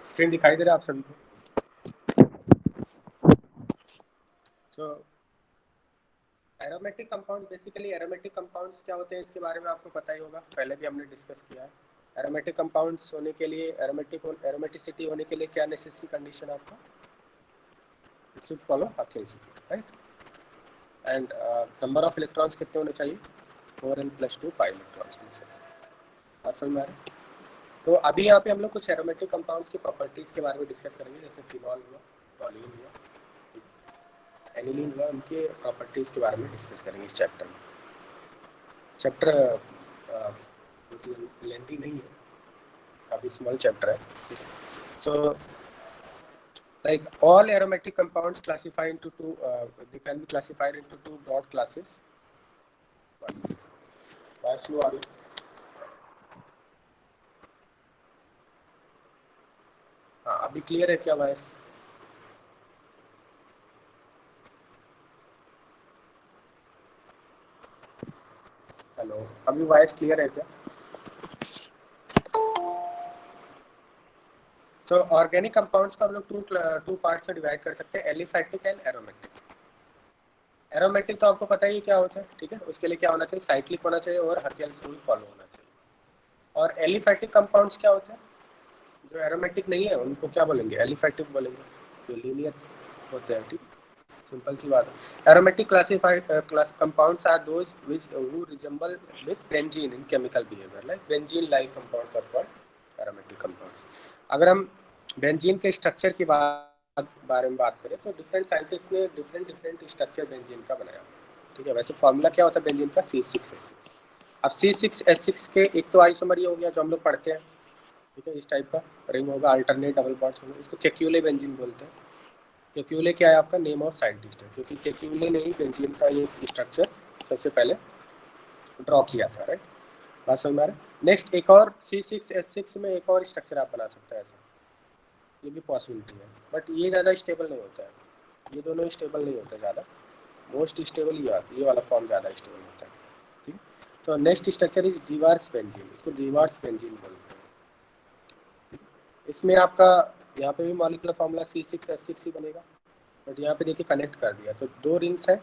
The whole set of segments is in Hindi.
स्क्रीन दिखाई दे रहा है आप सभी को? So aromatic compound, basically aromatic compounds क्या होते हैं इसके बारे में आपको पता ही होगा, पहले भी हमने डिस्कस किया है। एरोमेटिक कंपाउंड्स होने के लिए, एरोमेटिसिटी होने के लिए क्या नेसेसरी कंडीशन है आपका? It should follow Huckel's, right? And number of electrons कितने होने चाहिए? 4n+2 पाई इलेक्ट्रॉन्स होने चाहिए। बात समझ में आ रहा है? तो अभी यहाँ पे हम लोग कुछ एरोमेटिक कंपाउंड्स की प्रॉपर्टीज के बारे में डिस्कस करेंगे, जैसे फिनॉल हुआ, टॉल्यून हुआ, एनिलीन हुआ, उनके प्रॉपर्टीज के बारे में डिस्कस करेंगे इस चैप्टर में। चैप्टर लेंथी नहीं है, काफ़ी स्मॉल चैप्टर है। सो like all aromatic compounds classify into two, they can be classified into two broad classes. Why slow are you? हाँ, अभी क्लियर है क्या वॉइस? हेलो, अभी वॉइस क्लियर है क्या? तो ऑर्गेनिक कंपाउंड्स को हम लोग टू पार्ट्स में डिवाइड कर सकते हैं, एलिफैटिक एंड एरोमेटिक। एरोमेटिक तो आपको पता ही क्या होता है, ठीक है? उसके लिए क्या होना चाहिए? साइक्लिक होना चाहिए और हकेल्स रूल फॉलो होना चाहिए। और एलिफैटिक कंपाउंड्स क्या होते हैं? जो एरोमेटिक नहीं है उनको क्या बोलेंगे? एलिफैटिक बोलेंगे, जो लीनियर होते हैं, ठीक? सिंपल सी बात है। Aromatic classified compounds are those which who resemble with benzene in chemical behaviour, like benzene like compounds are called aromatic compounds. अगर हम बेंजीन के स्ट्रक्चर की बारे में बात करें तो डिफरेंट साइंटिस्ट ने डिफरेंट स्ट्रक्चर बेंजीन का बनाया, ठीक है? वैसे फॉर्मूला क्या होता है बेंजीन का? C6H6। अब C6H6 के एक तो आइसोमर ये हो गया जो हम लोग पढ़ते हैं, ठीक है? इस टाइप का रिंग होगा, अल्टरनेट डबल बॉन्ड्स होंगे, इसको केक्यूले बेंजीन बोलते हैं। केक्यूले क्या है? आपका नेम ऑफ साइंटिस्ट है, क्योंकि केक्यूले ने ही बेंजीन का ये स्ट्रक्चर सबसे पहले ड्रॉ किया था, राइट? बात समझ में आ रहा है? नेक्स्ट एक और C6H6 में एक और स्ट्रक्चर आप बना सकते हैं ऐसा, ये भी पॉसिबिलिटी है, बट ये ज़्यादा स्टेबल नहीं होता है, ये दोनों स्टेबल नहीं होते ज़्यादा। मोस्ट स्टेबल ये वाला फॉर्म ज़्यादा स्टेबल होता है, ठीक? तो नेक्स्ट स्ट्रक्चर इज डिवार्स बेंजीन, इसको डिवार्स बेंजीन बोलते हैं। इसमें आपका यहाँ पे भी मॉलिक्यूलर फार्मूला C6H6 ही बनेगा, बट यहाँ पे देखिए कनेक्ट कर दिया तो दो रिंग्स है,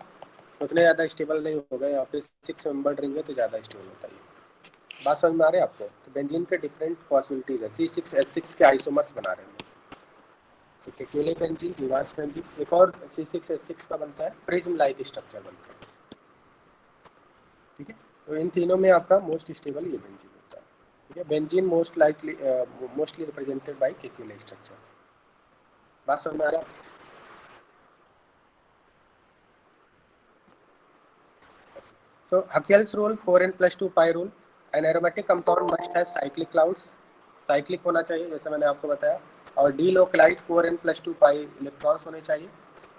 उतने ज़्यादा स्टेबल नहीं होगा। यहाँ पे 6 मेंबर रिंग है तो ज़्यादा स्टेबल होता है। बात समझ में आ रही है आपको? तो बेंजीन के डिफरेंट पॉसिबिलिटीज है, C6H6 के आइसोमर्स बना रहे हैं, केक्यूले बेंजीन, डिवार्स बेंजीन। एक और C6H6 का बनता है प्रिज्म लाइक स्ट्रक्चर बनता है, ठीक है? तो इन तीनों में आपका मोस्ट स्टेबल ये बेंजीन होता है, ठीक है? Benzene mostly represented by Kekule structure. बात समझ में आ रहा है? So Huckel's rule 4n+2 pi rule, an aromatic compound must have cyclic clouds, cyclic होना चाहिए जैसे मैंने आपको बताया, और delocalized 4n+2 pi इलेक्ट्रॉन्स होने चाहिए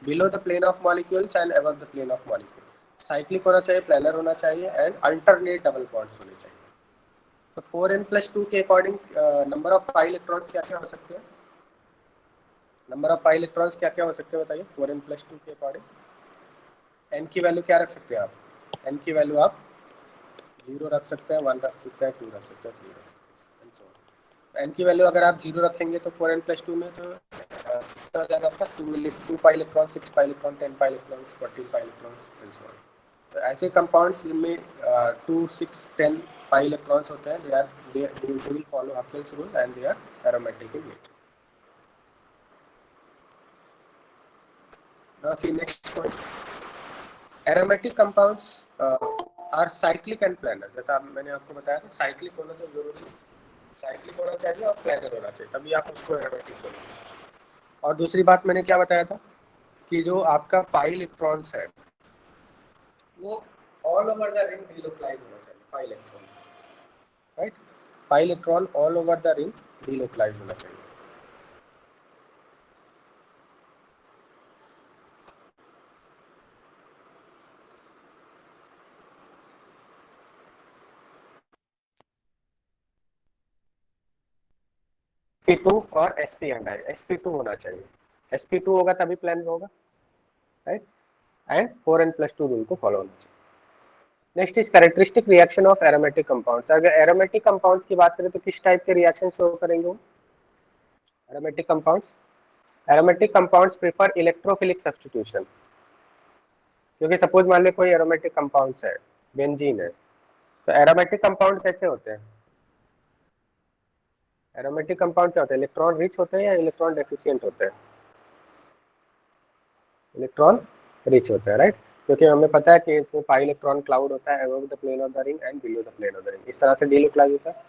below the plane of molecules and above the plane of molecule, cyclic होना चाहिए, planar होना चाहिए, and alternate double bonds होने चाहिए। तो 4n+2 के according number of pi electrons क्या क्या हो सकते हैं? नंबर ऑफ पाई इलेक्ट्रॉन्स क्या क्या हो सकते हैं बताइए 4n+2 के अकॉर्डिंग? एन की वैल्यू क्या रख सकते हैं आप? एन की वैल्यू आप 0 रख सकते हैं, 1 रख सकते हैं, 2 रख सकते हैं, 3 रख सकते हैं। एन की वैल्यू अगर आप 0 रखेंगे तो 4n+2 में तो कितना हो जाएगा आपका? 2 pi electron, 6 pi electron, 10 pi electron, 14 pi electron. तो ऐसे कंपाउंड्स जिनमें 2, 6, 10 पाई इलेक्ट्रॉन्स होते हैं, they will follow Huckel's rule and they are aromatic in nature. Now see next point. Aromatic compounds are cyclic and planar. जैसा मैंने आपको बताया था साइक्लिक होना तो जरूरी है, साइक्लिक होना चाहिए और प्लानर होना चाहिए, तभी आप उसको एरोमेटिक बोलेंगे। और दूसरी बात मैंने क्या बताया था कि जो आपका पाई इलेक्ट्रॉन्स है वो all over the ring delocalise होना चाहिए, pi electron, right? Pi electron all over the ring delocalise होना चाहिए। sp2 और sp एंड sp2 होना चाहिए, sp2 होगा तभी प्लानर होगा, राइट? एंड 4n+2 रूल को फॉलो होना चाहिए। Next is characteristic reaction of aromatic compounds. अगर एरोमेटिक कंपाउंड्स की बात करें तो किस टाइप के रिएक्शन शो करेंगे वो? Aromatic compounds, aromatic compounds prefer electrophilic substitution, क्योंकि सपोज मान लो कोई एरोमेटिक कंपाउंड्स है, बेंजीन है, तो एरोमेटिक कंपाउंड कैसे होते हैं? एरोमेटिक कंपाउंड क्या होते हैं? इलेक्ट्रॉन रिच होते हैं या इलेक्ट्रॉन डेफिशिएंट होते हैं? इलेक्ट्रॉन रिच होते हैं, राइट, क्योंकि हमें पता है कि इसमें पाई इलेक्ट्रॉन क्लाउड होता है above the plane of the ring and below the plane of the ring, इस तरह से डीलोकलाइज होता है।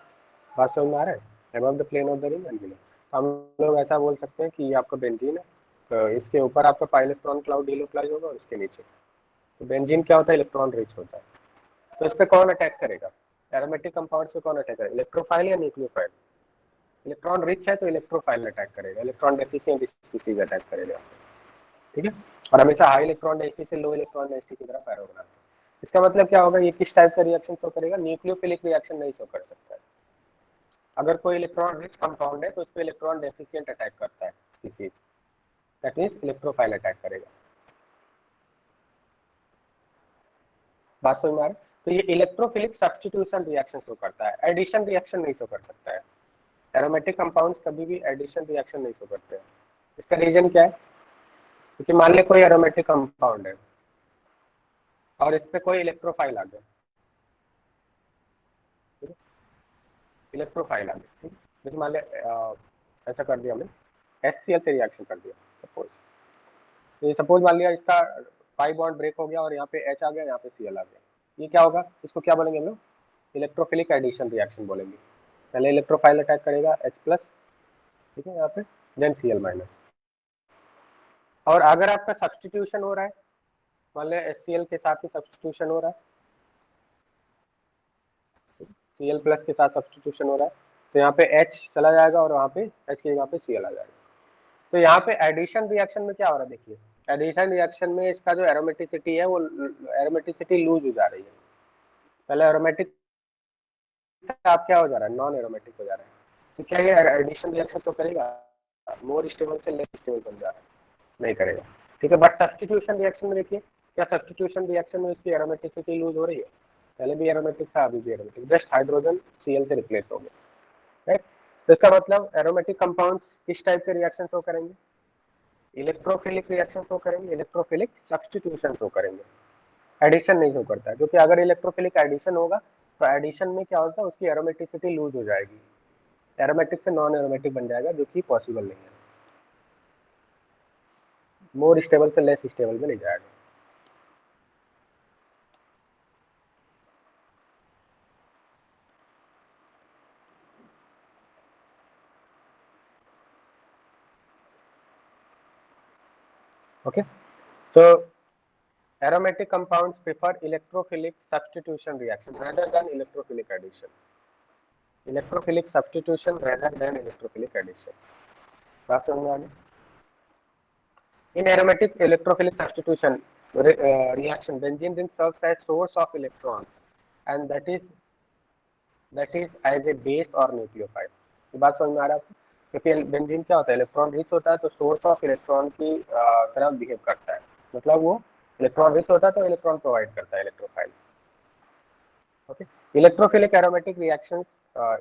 बात समझ में आ रहा है? Above the plane of the ring and below, हम लोग ऐसा बोल सकते हैं कि ये आपका बेंजीन है, तो इसके ऊपर आपका पाई इलेक्ट्रॉन क्लाउड डीलोकलाइज होगा और इसके नीचे, तो बेंजीन क्या होता है? इलेक्ट्रॉन रिच होता है। तो इस पे कौन अटैक करेगा? एरोमेटिक कंपाउंड पे कौन अटैक करेगा? इलेक्ट्रोफाइल या न्यूक्लियोफाइल? इलेक्ट्रॉन रिच है तो इलेक्ट्रोफाइल अटैक करेगा, इलेक्ट्रॉन डेफिशिएंट स्पीसीज अटैक करेगा, ठीक है। और हमेशा हाई इलेक्ट्रॉन डेंसिटी से लो इलेक्ट्रॉन डेंसिटी की तरफ एरो बनाते हैं। इसका मतलब क्या होगा? ये किस टाइप का रिएक्शन शो करेगा? न्यूक्लियोफिलिक रिएक्शन नहीं शो कर सकता है। अगर कोई इलेक्ट्रॉन रिच कंपाउंड है तो उस पर इलेक्ट्रॉन डेफिशिएंट अटैक करता है species, that means electrophile attack करेगा। बात समझ में आ रहा है? तो ये इलेक्ट्रोफिलिक सब्स्टिट्यूशन रिएक्शन शो करता है, एडिशन रिएक्शन नहीं शो कर सकता है। एरोमेटिक कंपाउंड्स कभी भी एडिशन रिएक्शन नहीं शो करते हैं। इसका रीजन क्या है? क्योंकि मान ले कोई एरोमेटिक कंपाउंड है और इस पे कोई इलेक्ट्रोफाइल आ गया, इलेक्ट्रोफाइल आ गया, ठीक है। जैसे मान ले ऐसा कर दिया हमने, HCl से रिएक्शन कर दिया सपोज, तो ये सपोज मान लिया इसका पाई बॉन्ड ब्रेक हो गया और यहाँ पे H आ गया, यहाँ पे Cl आ गया, ये क्या होगा? इसको क्या बोलेंगे हम लोग? इलेक्ट्रोफिलिक एडिशन रिएक्शन बोलेंगे। पहले इलेक्ट्रोफाइल अटैक करेगा H+, ठीक है, यहाँ पे, देन Cl-। और अगर आपका सब्स्टिट्यूशन हो रहा है, मान लिया HCl के साथ ही सब्स्टिट्यूशन हो रहा है, Cl+ के साथ सब्स्टिट्यूशन हो रहा है, तो यहाँ पे H चला जाएगा और वहाँ पे H के जगह पे Cl आ जाएगा। तो यहाँ पे एडिशन रिएक्शन में क्या हो रहा है? देखिए, एडिशन रिएक्शन में इसका जो एरोमेटिसिटी है वो एरोमेटिसिटी लूज हो जा रही है। पहले एरोमेटिक आप क्या हो जा रहा है? नॉन एरोमेटिक हो जा रहा है। तो क्या ये एडिशन रिएक्शन तो करेगा? मोर स्टेबल से लेस स्टेबल बन जा रहा है, नहीं करेगा, ठीक है। बट सब्स्टिट्यूशन रिएक्शन में देखिए, क्या सब्स्टिट्यूशन रिएक्शन में इसकी एरोमेटिसिटी लूज हो रही है? पहले भी एरोमेटिक था, अभी भी एरोमेटिक, जस्ट हाइड्रोजन Cl से रिप्लेस हो गया, राइट। तो इसका मतलब एरोमेटिक कंपाउंड्स किस टाइप के रिएक्शन शो करेंगे? इलेक्ट्रोफिलिक रिएक्शन शो करेंगे, इलेक्ट्रोफिलिक सब्स्टिट्यूशन शो करेंगे, एडिशन नहीं शो करता है, क्योंकि अगर इलेक्ट्रोफिलिक एडिशन होगा तो एडिशन में क्या होता है? उसकी एरोमेटिसिटी लूज हो जाएगी, एरोमेटिक से नॉन एरोमेटिक बन जाएगा, जो कि पॉसिबल नहीं है, मोर स्टेबल से लेस स्टेबल में नहीं जाएगा। Okay, so aromatic compounds prefer electrophilic substitution reaction rather than electrophilic addition, electrophilic substitution rather than electrophilic addition। बात समझ में आ गई? In aromatic electrophilic substitution reaction, benzene ring serves as source of electrons, and that is as a base or nucleophile। ये बात समझ में आ रहा है आपको? क्योंकि बेंजीन क्या होता है? इलेक्ट्रॉन रिच होता है, तो सोर्स ऑफ इलेक्ट्रॉन की तरह बिहेव करता है, मतलब वो इलेक्ट्रॉन रिच होता है तो इलेक्ट्रॉन प्रोवाइड करता है, electrophile. Okay. Electrophilic aromatic reactions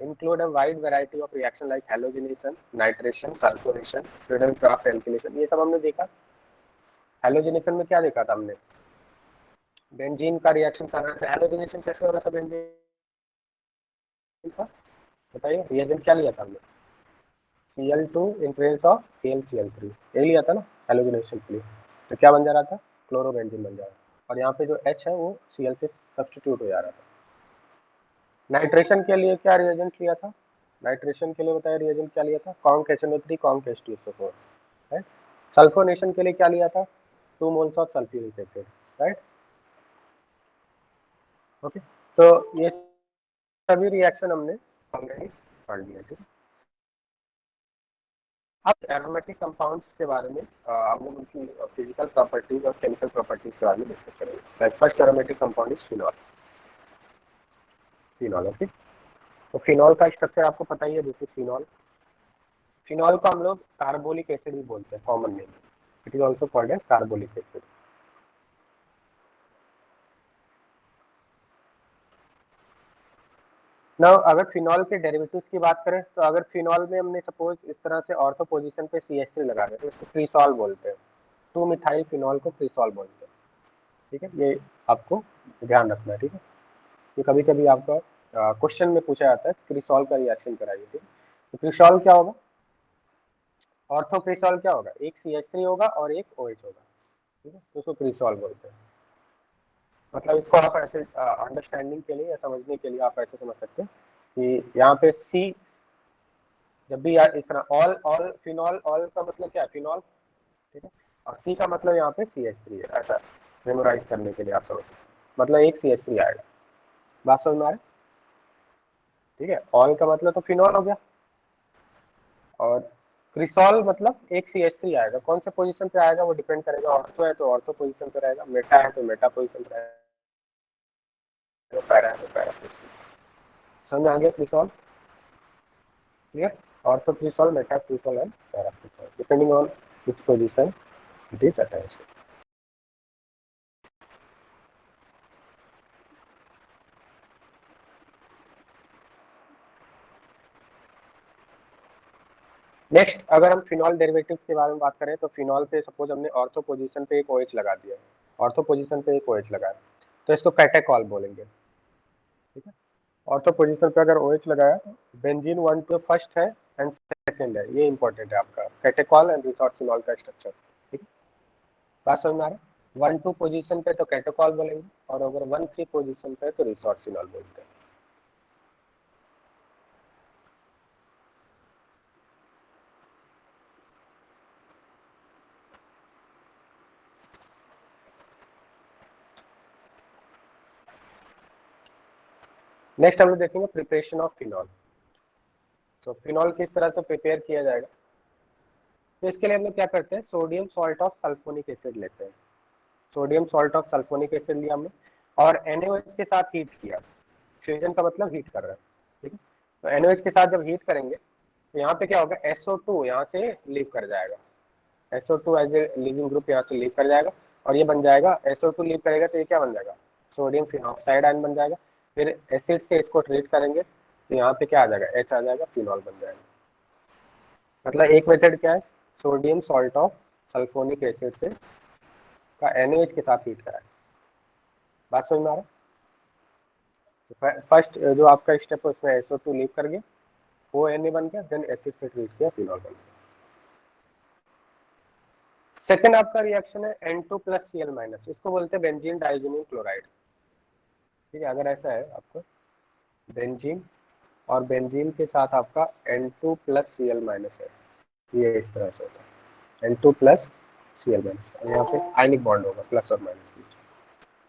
include a wide variety of reaction like halogenation, nitration, sulfonation, freedom craft alkylation। ये सब हमने देखा। हेलोजिनेशन में क्या देखा था हमने? बेंजीन का रिएक्शन कर रहा था, हेलोजिनेशन कैसे हो रहा था बेंजीन का? बताइए, रिएजेंट क्या लिया था हमने? Cl2 in presence of KlCl3, यही लिया था ना हेलोजिनेशन के लिए। तो क्या बन जा रहा था? क्लोरोबेंजीन बन जा रहा था, और यहाँ पे जो H है वो Cl से सब्स्टिट्यूट हो जा रहा था। नाइट्रेशन के लिए क्या रिएजेंट लिया था? नाइट्रेशन के लिए बताया रिएजेंट क्या लिया था? Conc HNO3 conc H2SO4, right. Sulphonation के लिए क्या लिया था? 2 moles of sulphuric acid, right. Okay, तो ये सभी रिएक्शन हमने ऑलरेडी पढ़ लिया, ठीक है। अब एरोमेटिक कंपाउंड्स के बारे में हम लोग उनकी फिजिकल प्रॉपर्टीज और केमिकल प्रॉपर्टीज के बारे में डिस्कस करेंगे। Like first aromatic compound is phenol. Phenol, okay. तो फिनॉल का स्ट्रक्चर आपको पता ही है, जैसे फिनॉल, फिनॉल को हम लोग कार्बोलिक एसिड भी बोलते हैं, common name. It is also called as carbolic acid. ना अगर फिनॉल के डेरिवेटिव्स की बात करें तो अगर फिनॉल में हमने सपोज इस तरह से ऑर्थो पोजीशन पे CH3 लगा दिया तो इसको क्रिसॉल बोलते हैं, 2 मिथाइल फिनॉल को क्रिसॉल बोलते हैं। ठीक है, ये आपको ध्यान रखना है। ठीक है, ये कभी कभी आपका क्वेश्चन में पूछा जाता है क्रिसॉल का रिएक्शन कराइए। ठीक है, तो क्रिसॉल क्या होगा, ऑर्थो क्रिसॉल क्या होगा, एक CH3 होगा और एक OH होगा। ठीक है, तो उसको क्रिसॉल बोलते हैं। मतलब इसको आप ऐसे अंडरस्टैंडिंग के लिए या समझने के लिए आप ऐसे समझ सकते हैं कि यहाँ पे सी, जब भी इस तरह ऑल ऑल फिनॉल, ऑल का मतलब क्या है, फिनॉल। ठीक है, और सी का मतलब यहाँ पे CH3 है, ऐसा मेमोराइज करने के लिए आप समझ, मतलब एक CH3 आएगा। बात समझ में आ रहा है? ठीक है, ऑल का मतलब तो फिनॉल हो गया, और क्रिसॉल मतलब एक CH3 आएगा। कौन से पोजीशन पे आएगा वो डिपेंड करेगा, ऑर्थो है तो ऑर्थो पोजीशन पे रहेगा, मेटा है तो मेटा पोजीशन पे रहेगा, पैरा है तो पैरा पोजीशन। समझ आ गया cresol? Clear? Ortho cresol, meta cresol and para cresol depending on which position it is attached. Next, अगर हम फिनॉल डेरिवेटिव्स के बारे में बात करें तो फिनॉल पे सपोज हमने ऑर्थो पोजीशन पे एक OH लगा दिया है, ऑर्थो पोजीशन पे एक OH लगाया, तो इसको कैटेकॉल बोलेंगे। ठीक है, ऑर्थो पोजीशन पे अगर OH लगाया, बेंजीन 1 2 फर्स्ट है एंड सेकंड है, ये इंपॉर्टेंट है आपका कैटेकॉल एंड रिसोर्सिनॉल का स्ट्रक्चर। ठीक है, बात समझ में आ रहा है? 1 2 पोजीशन पे तो कैटेकॉल बोलेंगे, और अगर 1 3 पोजीशन पे तो रिसोर्सिनॉल बोलते हैं। नेक्स्ट हम लोग देखेंगे प्रिपरेशन ऑफ फिनॉल। तो फिनॉल किस तरह से प्रिपेयर किया जाएगा, तो इसके लिए हम लोग क्या करते हैं, sodium salt of sulphonic acid लेते हैं। Sodium salt of sulphonic acid लिया हमने, और NaOH के साथ हीट किया। फ्यूजन का मतलब हीट कर रहा है। ठीक है, तो NaOH के साथ जब हीट करेंगे तो यहाँ पे क्या होगा, SO2 यहाँ से लीव कर जाएगा, SO2 as a leaving group यहाँ से लीव कर जाएगा, और ये बन जाएगा, SO2 लीव करेगा तो ये क्या बन जाएगा, सोडियम फिनॉक्साइड आयन बन जाएगा। फिर एसिड से इसको ट्रीट करेंगे तो यहाँ पे क्या आ जाएगा, H आ जाएगा, फिनॉल बन जाएगा। मतलब एक मेथड क्या है, sodium salt of sulphonic acid से का NaOH के साथ हीट कराए। बात समझ में आ रहा है? फर्स्ट जो आपका स्टेप है उसमें SO2 लीव कर गया, वो Na बन गया, देन एसिड से ट्रीट किया, फिनॉल बन गया। सेकेंड आपका रिएक्शन है N2+Cl-, इसको बोलते हैं बेंजीन डाइजोनियम क्लोराइड। ठीक है, अगर ऐसा है आपका बेंजीन, और बेंजीन के साथ आपका N2+Cl- है, ये इस तरह से होता है N2+Cl-, और यहाँ पे आयनिक बॉन्ड होगा प्लस और माइनस बीच,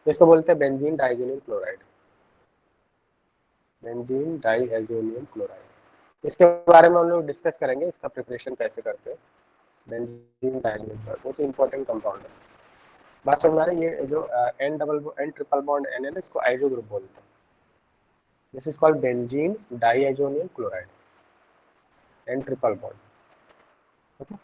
इसको बोलते हैं benzene diazonium chloride, benzene diazonium chloride. इसके बारे में हम लोग डिस्कस करेंगे, इसका प्रिपरेशन कैसे करते हैं। बेंजीन डाइएजोनियम क्लोराइड बहुत ही इंपॉर्टेंट कंपाउंड है। बात समझ में आ रही है? ये जो N ट्रिपल बॉन्ड N है ना, इसको आइसो ग्रुप बोलते हैं। This is called benzene diazonium chloride, N triple bond. Okay,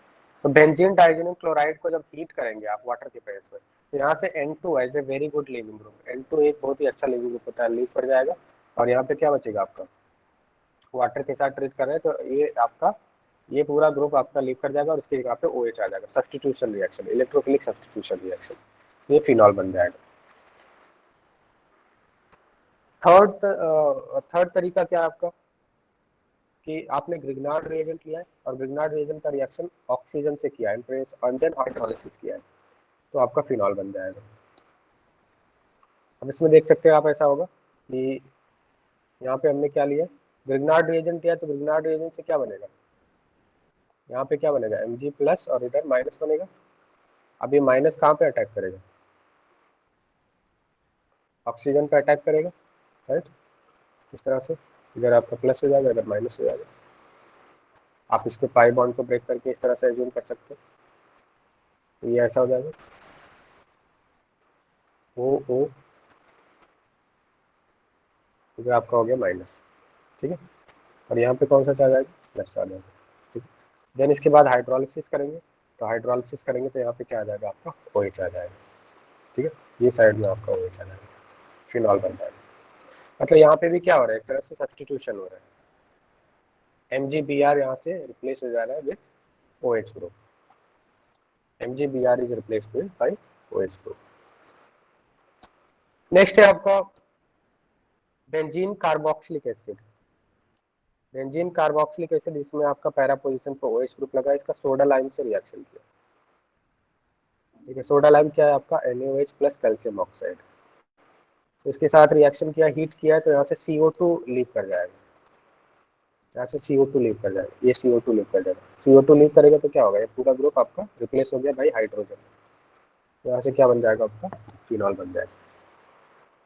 तो बेंजीन डाइएजोनियम क्लोराइड को जब हीट करेंगे आप वाटर के प्रेस में, तो यहाँ से N2 as a very good leaving group, N2 एक बहुत ही अच्छा लिविंग ग्रुप होता है, लीव कर जाएगा, और यहाँ पे क्या बचेगा आपका, वाटर के साथ ट्रीट कर रहे हैं तो ये आपका, ये पूरा ग्रुप आपका लीव कर जाएगा, और इसके यहाँ पे OH आ जाएगा, substitution reaction, electrophilic substitution reaction, ये फिनॉल बन जाएगा। थर्ड तरीका क्या है आपका, कि आपने ग्रिग्नार्ड रिएजेंट लिया है, और ग्रिग्नार्ड रिएजेंट का रिएक्शन ऑक्सीजन से किया है, और देन हाइड्रोलिसिस किया है, तो आपका फिनॉल बन जाएगा। अब इसमें देख सकते हैं आप, ऐसा होगा कि यहाँ पे हमने क्या लिया, ग्रिग्नार्ड रिएजेंट लिया, तो ग्रिग्नार्ड रिएजेंट से क्या बनेगा, यहाँ पे क्या बनेगा, Mg+ और इधर माइनस बनेगा। अब ये माइनस कहाँ पे अटैक करेगा, ऑक्सीजन पे अटैक करेगा, राइट, इस तरह से इधर आपका प्लस हो जाएगा, इधर माइनस हो जाएगा। आप इसके पाई बॉन्ड को ब्रेक करके इस तरह से एज्यूम कर सकते हैं, तो ये ऐसा हो जाएगा, O इधर आपका हो गया माइनस। ठीक है, और यहाँ पे कौन सा आ जाएगा, प्लस आ जाएगा। ठीक है, देन इसके बाद हाइड्रोलिसिस करेंगे, तो हाइड्रोलिसिस करेंगे तो यहाँ पे क्या आ जाएगा, आपका OH आ जाएगा। ठीक है, ये साइड में आपका OH आ जाएगा, फिनॉल बन जाएगा। मतलब यहाँ पे भी क्या हो रहा है, एक तरह से सब्स्टिट्यूशन हो रहा है। MgBr यहाँ से रिप्लेस हो जा रहा है with OH group. MgBr is replaced with by OH group. Next है आपका benzene carboxylic acid. Benzene carboxylic acid, इसमें आपका पैरा पोजीशन पर OH ग्रुप लगा, इसका सोडा लाइम से रिएक्शन किया। ठीक है, सोडा लाइम क्या है आपका, NaOH प्लस कैल्शियम ऑक्साइड। तो इसके साथ रिएक्शन किया, हीट किया, तो यहाँ से CO2 लीव कर जाएगा। यहाँ से CO2 लीव कर जाएगा, ये CO2 लीव कर जाएगा। CO2 लीव करेगा तो क्या होगा, ये पूरा ग्रुप आपका रिप्लेस हो गया भाई हाइड्रोजन। तो यहाँ से क्या बन जाएगा आपका, फिनॉल बन जाएगा।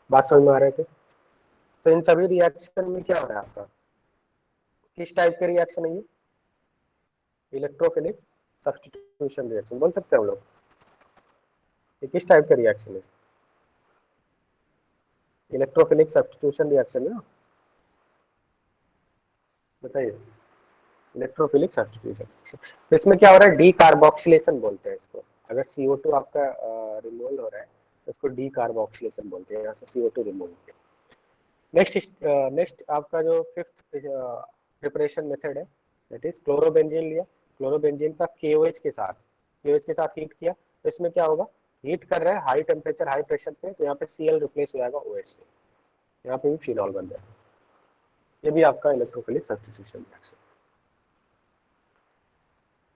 बात समझ में आ रहे थे? तो इन सभी रिएक्शन में क्या हो रहा है आपका, किस टाइप के रिएक्शन है ये, इलेक्ट्रोफिलिक सब्स्टिट्यूशन रिएक्शन बोल सकते हैं हम लोग। ये किस टाइप का रिएक्शन है, इलेक्ट्रोफिलिक सब्स्टिट्यूशन रिएक्शन है ना, बताइए। इलेक्ट्रोफिलिक सब्स्टिट्यूशन, तो इसमें क्या हो रहा है, डी कार्बोक्सिलेशन बोलते हैं इसको। अगर CO2 आपका रिमूवल हो रहा है तो इसको डी कार्बोक्सिलेशन बोलते हैं, यहाँ से CO2 रिमूव हो गया। नेक्स्ट आपका जो फिफ्थ प्रिपरेशन मेथड है, दैट इज क्लोरोबेंजीन लिया। क्लोरोबेंजीन का KOH के साथ हीट किया, तो इसमें क्या होगा, हीट कर रहा है हाई टेम्परेचर हाई प्रेशर पे, तो यहाँ पे Cl रिप्लेस हो जाएगा OH से, यहाँ पे भी फिनॉल बन जाएगा। ये भी आपका इलेक्ट्रोफिलिक सब्स्टिट्यूशन रिएक्शन।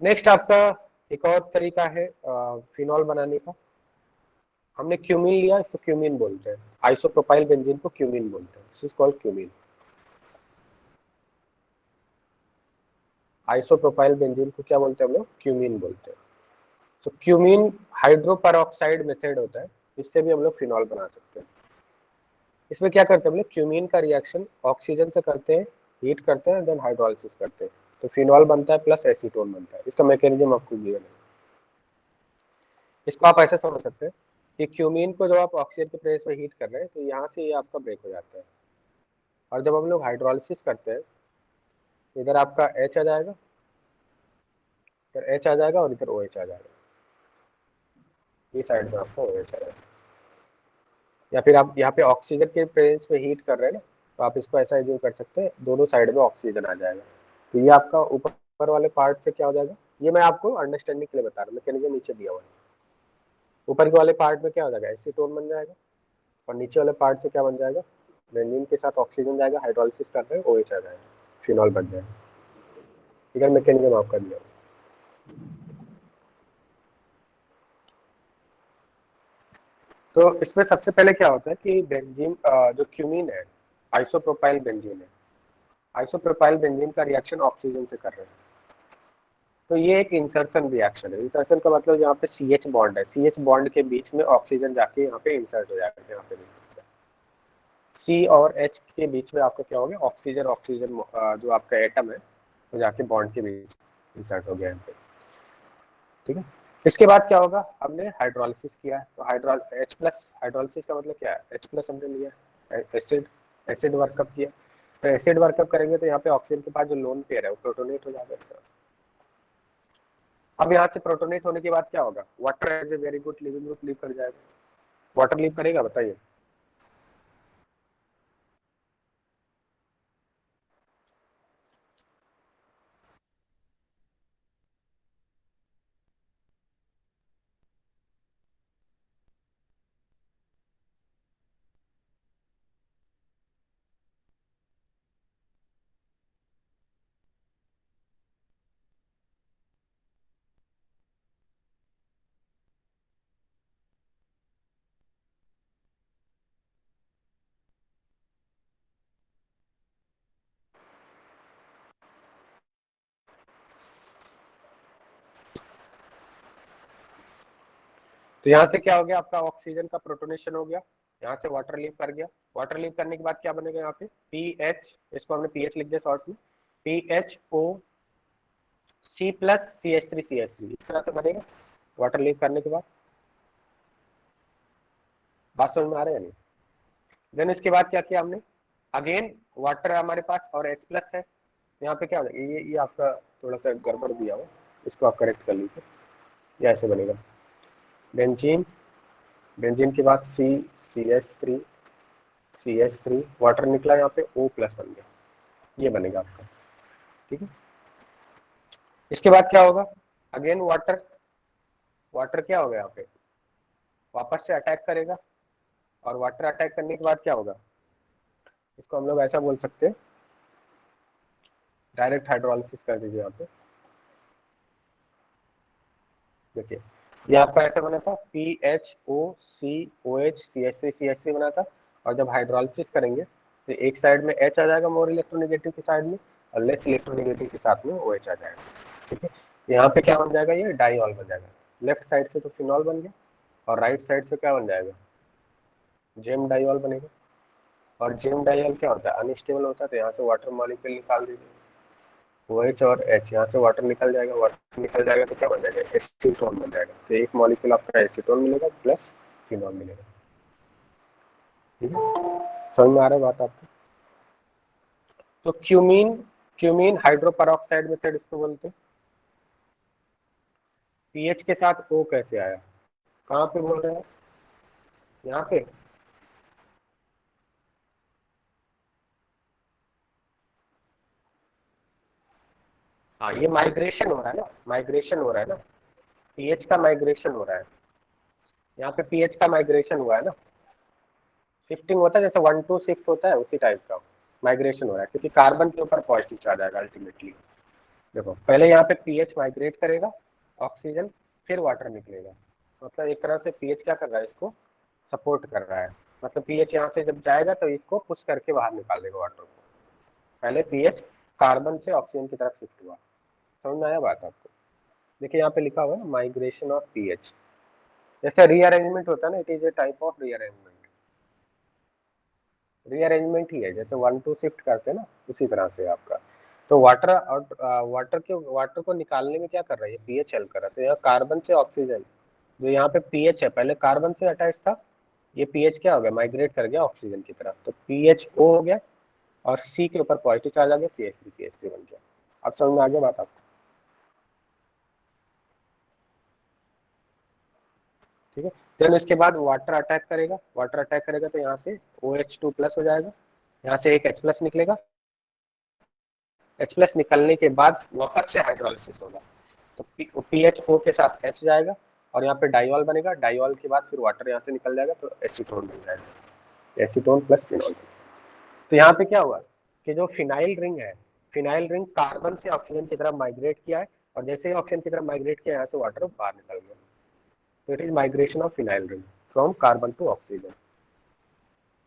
नेक्स्ट आपका एक और तरीका है फिनॉल बनाने का। हमने क्यूमीन लिया, इसको क्यूमीन बोलते हैं। आइसोप्रोपाइल बेंजीन को क्यूमीन बोलते हैं, this is called cumene. Isopropyl benzene को क्या बोलते हैं हम लोग, क्यूमीन बोलते हैं। तो क्यूमीन हाइड्रोपेरोक्साइड मेथड होता है, इससे भी हम लोग फिनॉल बना सकते हैं। इसमें क्या करते हैं हम लोग, क्यूमीन का रिएक्शन ऑक्सीजन से करते हैं, हीट करते हैं, देन हाइड्रोलिसिस करते हैं, तो फिनॉल बनता है प्लस एसीटोन बनता है। इसका मैकेनिज्म आपको गिवन है। इसको आप ऐसे समझ सकते हैं कि क्यूमीन को जब आप ऑक्सीजन के प्रेस में हीट कर रहे हैं तो यहाँ से ये आपका ब्रेक हो जाता है, और जब हम लोग हाइड्रोलिसिस करते हैं तो इधर आपका H आ जाएगा, इधर H आ जाएगा और इधर OH आ जाएगा, ये साइड में आपका OH आ जाएगा। या फिर आप यहाँ पे ऑक्सीजन के प्रेजेंस में हीट कर रहे हैं ना, तो आप इसको ऐसा एज्यूम कर सकते हैं, दोनों साइड में ऑक्सीजन आ जाएगा। तो ये आपका ऊपर वाले पार्ट से क्या हो जाएगा, ये मैं आपको अंडरस्टैंडिंग के लिए बता रहा हूँ, मैकेनिज्म नीचे दिया हुआ है। ऊपर के वाले पार्ट में क्या हो जाएगा, एसीटोन बन जाएगा, और नीचे वाले पार्ट से क्या बन जाएगा, बेंजीन के साथ ऑक्सीजन जाएगा, हाइड्रोलिसिस कर रहे हैं, OH आ जाएगा, फिनॉल बन जाएगा। इधर मैकेनिज्म आपका दिया हुआ है। तो इसमें सबसे पहले क्या होता है कि बेंजीन जो क्यूमीन है, आइसोप्रोपाइल बेंजीन है, आइसोप्रोपाइल बेंजीन का रिएक्शन ऑक्सीजन से कर रहे हैं, तो ये एक इंसर्शन रिएक्शन है। इंसर्शन का मतलब यहाँ पे CH बॉन्ड है, CH बॉन्ड के बीच में ऑक्सीजन जाके यहाँ पे इंसर्ट हो जाएगा, यहाँ पे C और H के बीच में आपका क्या हो गया, ऑक्सीजन ऑक्सीजन जो आपका एटम है वो जाके बॉन्ड के बीच इंसर्ट हो गया यहाँ पे। ठीक है, इसके बाद क्या होगा, हमने हाइड्रोलिसिस किया है, तो H+ हाइड्रोलिसिस का मतलब क्या है, H+ हमने लिया, एसिड वर्कअप किया, तो एसिड वर्कअप करेंगे तो यहाँ पे ऑक्सीजन के पास जो लोन पेयर है वो प्रोटोनेट हो जाएगा इस तरह से। अब यहाँ से प्रोटोनेट होने के बाद क्या होगा, water as a very good leaving group leave कर जाएगा। वाटर लीव करेगा, बताइए। तो यहाँ से क्या हो गया, आपका ऑक्सीजन का प्रोटोनेशन हो गया, यहाँ से वाटर लीव कर गया। वाटर लीव करने के बाद क्या बनेगा यहाँ पे, PH, इसको हमने PH लिख दिया शॉर्ट में, PHOC+CH3CH3, इस तरह से बनेगा वाटर लीव करने के बाद। बात समझ में आ रहा है नहीं? देन इसके बाद क्या किया हमने, अगेन वाटर है हमारे पास और H+ है, यहाँ पे क्या हो जाएगा, ये आपका थोड़ा सा गड़बड़ दिया हो, इसको आप करेक्ट कर लीजिए, ये ऐसे बनेगा, बेंजीन, बेंजीन के बाद CH3, CH3, वाटर निकला यहाँ पे O प्लस बन गया, ये बनेगा आपका, ठीक है। इसके बाद क्या होगा, अगेन वाटर, वाटर क्या होगा यहाँ पे, वापस से अटैक करेगा, और वाटर अटैक करने के बाद क्या होगा, इसको हम लोग ऐसा बोल सकते हैं, डायरेक्ट हाइड्रोलिसिस कर दीजिए यहाँ पे। देखिए ये आपका ऐसा बना था PHOCOH CH3 बना था, और जब हाइड्रोलिसिस करेंगे तो एक साइड में H आ जाएगा मोर इलेक्ट्रोनेगेटिव की साइड में, और लेस इलेक्ट्रोनेगेटिव के साथ में OH आ जाएगा, ठीक है। यहाँ पे क्या बन जाएगा, ये डाइऑल बन जाएगा, लेफ्ट साइड से तो फिनॉल बन गया, और राइट साइड से क्या बन जाएगा, जेम डाइऑल बनेगा। और जेम डाइऑल क्या होता है, अनस्टेबल होता है, तो यहाँ से वाटर मॉलिक्यूल निकाल दीजिए, OH और H, यहाँ से वाटर निकल जाएगा, वाटर निकल जाएगा तो क्या बन जाएगा, एसीटोन बन जाएगा, तो एक मॉलिक्यूल आपका एसीटोन मिलेगा प्लस फिनॉल मिलेगा, ठीक है। समझ में आ रहा है बात आपको। तो क्यूमीन, क्यूमीन हाइड्रोपेरोक्साइड मेथड इसको बोलते हैं। पीएच के साथ O कैसे आया, कहाँ पे बोल रहे हैं, यहाँ पे, हाँ ये माइग्रेशन हो रहा है ना, माइग्रेशन हो रहा है ना, पीएच का माइग्रेशन हो रहा है, यहाँ पे पीएच का माइग्रेशन हुआ है ना, शिफ्टिंग होता है जैसे 1 2 शिफ्ट होता है, उसी टाइप का माइग्रेशन हो रहा है, क्योंकि कार्बन के ऊपर पॉजिटिव चार्ज आएगा अल्टीमेटली। देखो पहले यहाँ पे पीएच माइग्रेट करेगा, ऑक्सीजन, फिर वाटर निकलेगा, मतलब एक तरह से पीएच क्या कर रहा है, इसको सपोर्ट कर रहा है, मतलब पीएच यहाँ से जब जाएगा तो इसको पुश करके बाहर निकाल देगा वाटर को, पहले पीएच कार्बन से ऑक्सीजन की तरफ शिफ्ट हुआ। समझ में आया बात आपको। देखिए यहाँ पे लिखा हुआ है माइग्रेशन ऑफ पीएच, जैसे रीअरेंजमेंट होता है ना, it is a type of rearrangement, rearrangement ही है, जैसे 1 2 शिफ्ट करते हैं ना, उसी तरह से आपका। तो वाटर और वाटर को निकालने में क्या कर रहा है, पीएच हेल्प कर रहा है, तो यहाँ कार्बन से ऑक्सीजन, जो यहाँ पे पीएच है पहले कार्बन से अटैच था, ये पीएच क्या हो गया, माइग्रेट कर गया ऑक्सीजन की तरफ, तो पीएचओ हो गया, और सी के ऊपर पॉजिटिव चार्ज आ गया, CH3 बन गया। अब समझ में आ गया बात आपको, ठीक है। देन इसके बाद वाटर अटैक करेगा, वाटर अटैक करेगा तो यहाँ से OH2 प्लस हो जाएगा, यहाँ से एक H प्लस निकलेगा, H प्लस निकलने के बाद वापस से हाइड्रोलिसिस होगा, तो PHO के साथ H जाएगा, और यहाँ पे डाइऑल बनेगा, डाइऑल के बाद फिर वाटर यहाँ से निकल जाएगा, तो एसीटोन बन जाएगा, एसीटोन प्लस फिनॉल। तो यहाँ पे क्या हुआ कि जो फिनाइल रिंग है, फिनाइल रिंग कार्बन से ऑक्सीजन की तरफ माइग्रेट किया है, और जैसे ही ऑक्सीजन की तरफ माइग्रेट किया, यहाँ से वाटर बाहर निकल गया, तो it is migration of phenyl ring from carbon to oxygen.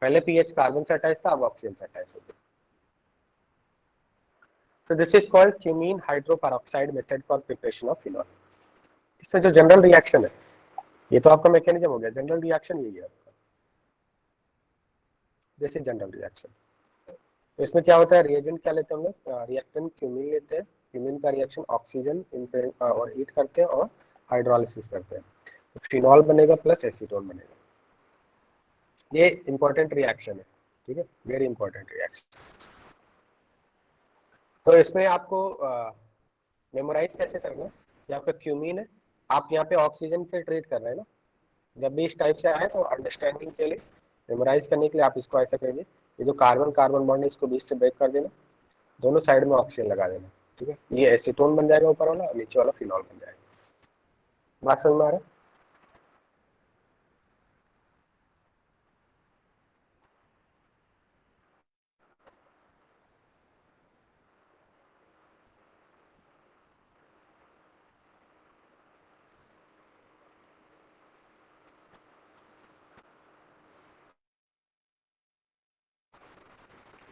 पहले पीएच कार्बन से अटैच था, अब ऑक्सीजन से अटैच हो गया। So this is called cumene hydroperoxide method for preparation of phenol। इसमें जो जनरल रिएक्शन है, ये तो आपका मैकेनिज्म हो गया, जनरल रिएक्शन यही है आपका, जैसे जनरल रिएक्शन। तो इसमें क्या होता है, रिएजेंट क्या लेते हैं हम लोग, रिएक्टेंट क्यूमीन लेते हैं, क्यूमीन का रिएक्शन ऑक्सीजन और हीट करते हैं और हाइड्रोलिसिस करते हैं, तो फिनॉल बनेगा प्लस एसीटोन बनेगा। ये इंपॉर्टेंट रिएक्शन है, ठीक है, वेरी इंपॉर्टेंट रिएक्शन। तो इसमें आपको मेमोराइज कैसे करना है, ये आपका क्यूमीन है, आप यहाँ पे ऑक्सीजन से ट्रीट कर रहे हैं ना, जब भी इस टाइप से आए तो अंडरस्टैंडिंग के लिए, मेमोराइज करने के लिए आप इसको ऐसा करिए, ये जो कार्बन कार्बन बॉन्ड है इसको बीच से ब्रेक कर देना, दोनों साइड में ऑक्सीजन लगा देना, ठीक है, ये एसीटोन बन जाएगा ऊपर वाला, और नीचे वाला फिनॉल बन जाएगा। बात समझ में आ रहा है।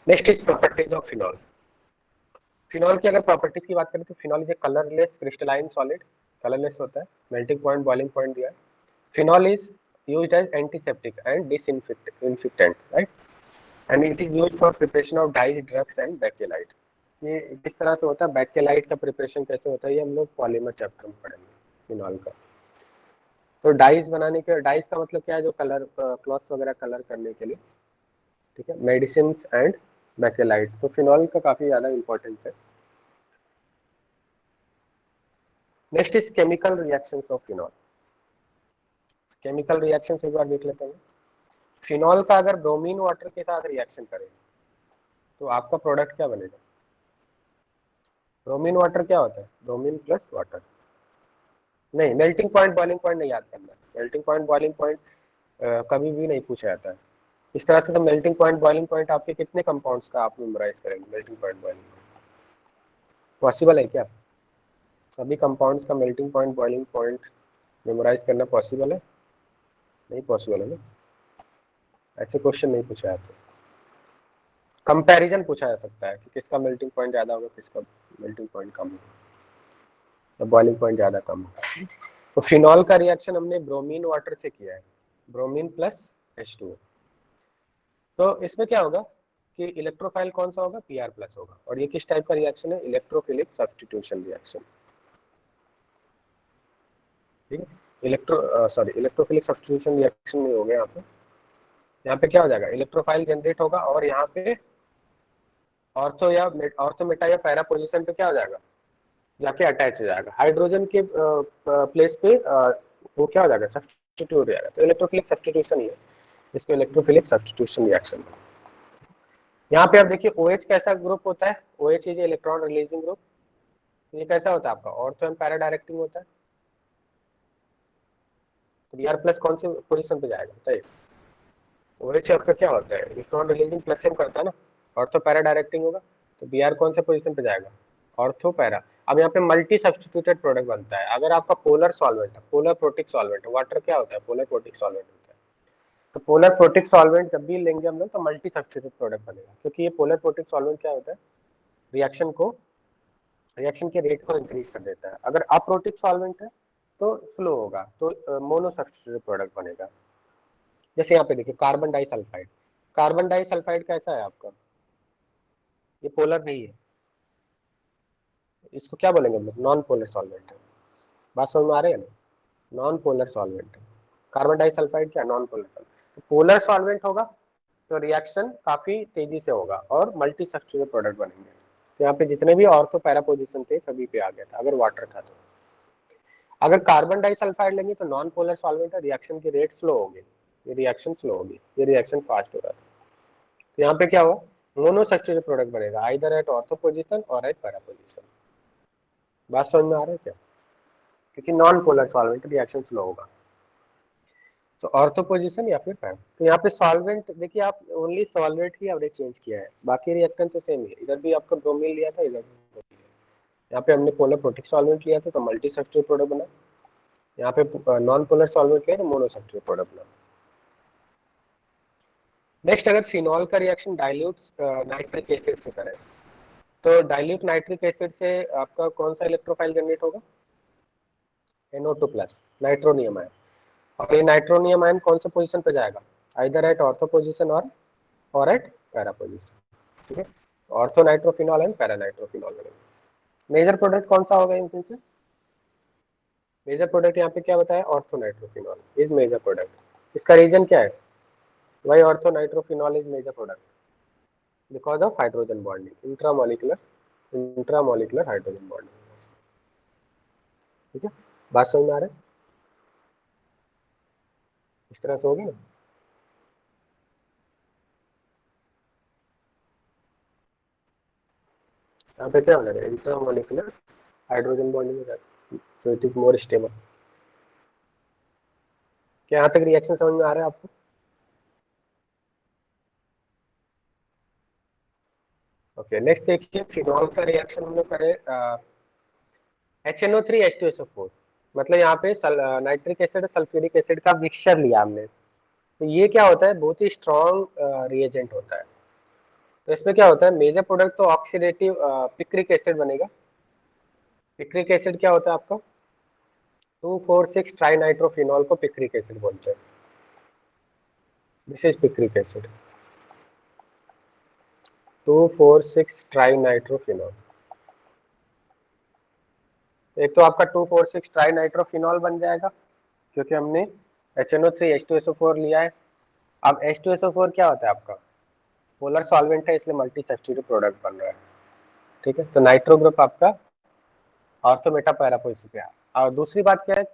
Next is properties of phenol. Phenol की अगर प्रॉपर्टीज की बात करें तो phenol is a colourless crystalline solid, colourless होता है, मेल्टिंग पॉइंट बॉइलिंग पॉइंट दिया है। Phenol is used as antiseptic and disinfectant, right, and it is used for preparation of dyes, drugs and bakelite. ये किस तरह से होता है, बैकेलाइट का प्रिपरेशन कैसे होता है, ये हम लोग पॉलीमर चैप्टर में पढ़ेंगे फिनॉल का। तो डाइज बनाने के, डाइज का मतलब क्या है, जो कलर क्लॉथ्स वगैरह कलर करने के लिए, ठीक है, मेडिसिन एंड बैकेलाइट, तो फिनॉल का काफी ज्यादा इंपॉर्टेंस है। Next is chemical reactions of phenol. Chemical reactions एक बार देख लेते हैं। फिनॉल का अगर ब्रोमीन वाटर के साथ रिएक्शन करें तो आपका प्रोडक्ट क्या बनेगा? ब्रोमीन वाटर क्या होता है? Bromine plus water. नहीं, मेल्टिंग पॉइंट बॉइलिंग पॉइंट नहीं याद करना। मेल्टिंग पॉइंट बॉइलिंग पॉइंट कभी भी नहीं पूछा जाता है इस तरह से। तो मेल्टिंग पॉइंट बॉइलिंग पॉइंट आपके कितने कंपाउंड्स का आप मेमोराइज करेंगे? Melting point boiling point possible है क्या? सभी कंपाउंड्स का melting point boiling point memorise करना पॉसिबल है? नहीं पॉसिबल है ना। ऐसे क्वेश्चन नहीं पूछा जाते। कंपैरिजन पूछा जा सकता है कि किसका मेल्टिंग पॉइंट ज्यादा होगा, किसका मेल्टिंग पॉइंट कम होगा, या बॉइलिंग पॉइंट ज्यादा कम होगा। तो फिनॉल का रिएक्शन हमने ब्रोमीन वाटर से किया है, ब्रोमीन प्लस H2O। तो इसमें क्या होगा कि इलेक्ट्रोफाइल कौन सा होगा? Pr प्लस होगा। और ये किस टाइप का रिएक्शन है? Electrophilic substitution reaction. ठीक है, इलेक्ट्रोफिलिक सब्स्टिट्यूशन रिएक्शन में हो गया। यहाँ पे क्या हो जाएगा? इलेक्ट्रोफाइल जनरेट होगा और यहाँ पे ऑर्थो मेटा या पैरा पोजीशन पे क्या हो जाएगा? जाके अटैच हो जाएगा हाइड्रोजन के प्लेस पे। वो क्या हो जाएगा? सब्स्टिट्यूट हो जाएगा। तो इलेक्ट्रोफिलिक सब्स्टिट्यूशन ही है, इसको इलेक्ट्रोफिलिक सब्स्टिट्यूशन रिएक्शन। यहाँ पे आप देखिए OH कैसा ग्रुप होता है? OH is electron releasing group. ये कैसा होता है आपका? ऑर्थो एंड पैरा डायरेक्टिंग होता है। तो Br प्लस कौन सी पोजीशन पे जाएगा बताइए? OH आपका क्या होता है? इलेक्ट्रॉन रिलीजिंग प्लस एम करता है ना। ऑर्थो पैरा डायरेक्टिंग होगा। तो Br कौन से पोजीशन पे जाएगा? Ortho para. अब यहाँ पे मल्टी सब्स्टिट्यूटेड प्रोडक्ट बनता है। अगर आपका पोलर सॉल्वेंट है, पोलर प्रोटिक सॉल्वेंट, वाटर क्या होता है? पोलर प्रोटिक सॉल्वेंट होता है। तो पोलर प्रोटिक सॉल्वेंट जब भी लेंगे हम लोग तो मल्टी सब्स्टिट्यूटेड प्रोडक्ट बनेगा, क्योंकि ये पोलर प्रोटिक सॉल्वेंट क्या होता है? रिएक्शन को, रिएक्शन के रेट को इंक्रीज कर देता है। अगर अप्रोटिक सॉल्वेंट है तो स्लो होगा, तो मोनो सब्स्टिट्यूटेड प्रोडक्ट बनेगा। जैसे यहाँ पे देखिए कार्बन डाइसल्फाइड। कार्बन डाइसल्फाइड कैसा है आपका? ये पोलर नहीं है, इसको क्या बोलेंगे हम लोग? नॉन पोलर सॉल्वेंट है। बात समझ में आ रही है ना? नॉन पोलर सॉल्वेंट है कार्बन डाइसल्फाइड। क्या नॉन पोलर सॉल्वेंट? तो पोलर सॉल्वेंट होगा तो रिएक्शन काफी तेजी से होगा और मल्टी सब्स्टिट्यूटेड प्रोडक्ट बनेंगे। तो यहाँ पे जितने भी ऑर्थो पैरा पोजीशन थे सभी पे आ गया था अगर वाटर था तो। अगर कार्बन डाइसल्फाइड लेंगे तो नॉन पोलर सॉल्वेंट है, रिएक्शन की रेट स्लो होगी। ये रिएक्शन स्लो होगी, ये रिएक्शन फास्ट हो रहा था। तो यहाँ पे क्या हुआ? मोनोसब्स्टिट्यूटेड प्रोडक्ट बनेगा आइदर एट ऑर्थो पोजीशन और एट पैरा पोजीशन। बात समझ में आ रहा है क्या? क्योंकि non polar solvent reaction slow होगा। तो ऑर्थो पोजीशन या फिर पैरा। तो यहाँ पे सॉल्वेंट देखिए, आप ओनली सॉल्वेंट ही आपने चेंज किया है, बाकी रिएक्टेंट तो सेम ही है। इधर भी आपका ब्रोमीन लिया था, इधर भी ब्रोमीन लिया। यहाँ पे हमने पोलर प्रोटिक सॉल्वेंट लिया था तो मल्टी सब्स्टिट्यूटेड प्रोडक्ट बना। यहाँ पे नॉन पोलर सॉल्वेंट लिया तो मोनोसब्स्टिट्यूटेड प्रोडक्ट बना। नेक्स्ट, अगर फिनॉल का रिएक्शन डाइल्यूट नाइट्रिक एसिड से करें तो डाइल्यूट नाइट्रिक एसिड से आपका कौन सा इलेक्ट्रोफाइल जनरेट होगा? NO2 plus, nitronium ion. और ये नाइट्रोनियम आयन कौन से पोजीशन पे जाएगा? आइदर एट ऑर्थो पोजीशन और एट पैरा पोजीशन। ठीक है, ortho nitrophenol and para nitrophenol बनेगा। मेजर प्रोडक्ट कौन सा होगा इनमें से? मेजर प्रोडक्ट यहाँ पे क्या बताया? Ortho nitrophenol is major product. इसका रीजन क्या है? Why ortho nitrophenol is major product? Because of hydrogen bonding, intramolecular hydrogen bonding. ठीक है, बात समझ में आ रहा है? इस तरह से होगी ना। यहाँ पे क्या हो जाएगा? इंट्रामोलिकुलर हाइड्रोजन बॉन्डिंग हो जाएगा, so it is more stable. क्या यहाँ तक रिएक्शन समझ में आ रहा है आपको? ओके, नेक्स्ट देखिए, फिनॉल का रिएक्शन हम लोग करें HNO3 H2SO4। मतलब यहाँ पे नाइट्रिक एसिड सल्फ्यूरिक एसिड का मिक्सचर लिया हमने। तो ये क्या होता है? बहुत ही स्ट्रॉन्ग रिएजेंट होता है। तो इसमें क्या होता है? मेजर प्रोडक्ट तो ऑक्सीडेटिव पिक्रिक एसिड बनेगा। पिक्रिक एसिड क्या होता है आपका? 2,4,6 ट्राई नाइट्रोफिनॉल को पिक्रिक एसिड बोलते हैं। This is picric acid, 2,4,6 try nitrophenol. एक तो आपका 2,4,6 ट्राई नाइट्रोफिनॉल बन जाएगा क्योंकि हमने HNO3 H2SO4 लिया है। अब H2SO4 क्या होता है आपका? पोलर सॉल्वेंट है, इसलिए मल्टी सब्स्टिट्यूटेड प्रोडक्ट बन रहा है। ठीक है, तो नाइट्रो ग्रुप आपका ऑर्थो मेटा पैरा पोजीशन पे है। और दूसरी बात क्या है,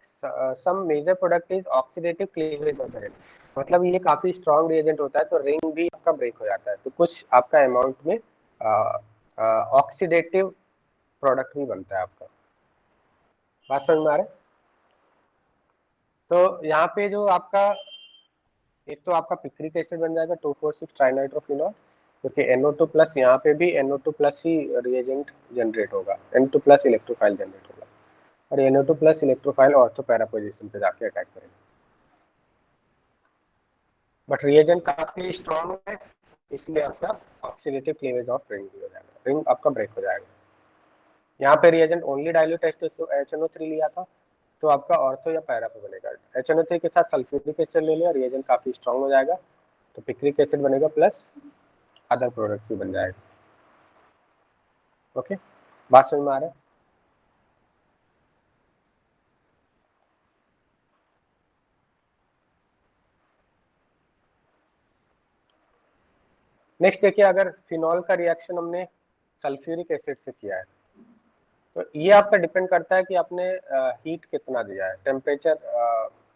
some major product is oxidative cleavage of the ring, मतलब ये काफी स्ट्रॉन्ग रिएजेंट होता है तो रिंग भी आपका ब्रेक हो जाता है, तो कुछ आपका अमाउंट में ऑक्सीडेटिव प्रोडक्ट भी बनता है आपका। बात समझ में आ रहा है? तो यहाँ पे जो आपका एक तो आपका पिक्रिक एसिड बन जाएगा 2,4,6 ट्राइनाइट्रोफिनॉल, क्योंकि NO2 प्लस यहाँ पे भी NO2 प्लस ही रिएजेंट जनरेट होगा, NO2 प्लस इलेक्ट्रोफाइल जनरेट होगा, और NO2 plus electrophile ortho para position पे जाके अटैक करेगा। बट रिएजेंट काफी स्ट्रॉन्ग है, इसलिए आपका ऑक्सीडेटिव क्लीवेज ऑफ रिंग भी हो जाएगा, रिंग आपका ब्रेक हो जाएगा। यहाँ पे रिएजेंट ओनली डाइल्यूट HNO3 लिया था, तो आपका ऑर्थो या पैरा पे बनेगा। HNO3 के साथ सल्फ्यूरिक एसिड ले लिया, रिएजेंट काफी स्ट्रॉन्ग हो जाएगा, तो पिक्रिक एसिड बनेगा प्लस अदर प्रोडक्ट्स भी बन जाएगा। ओके, बात समझ में आ रहा है? नेक्स्ट देखिए, अगर फिनॉल का रिएक्शन हमने सल्फ्यूरिक एसिड से किया है, तो ये आपका डिपेंड करता है कि आपने हीट कितना दिया है, टेम्परेचर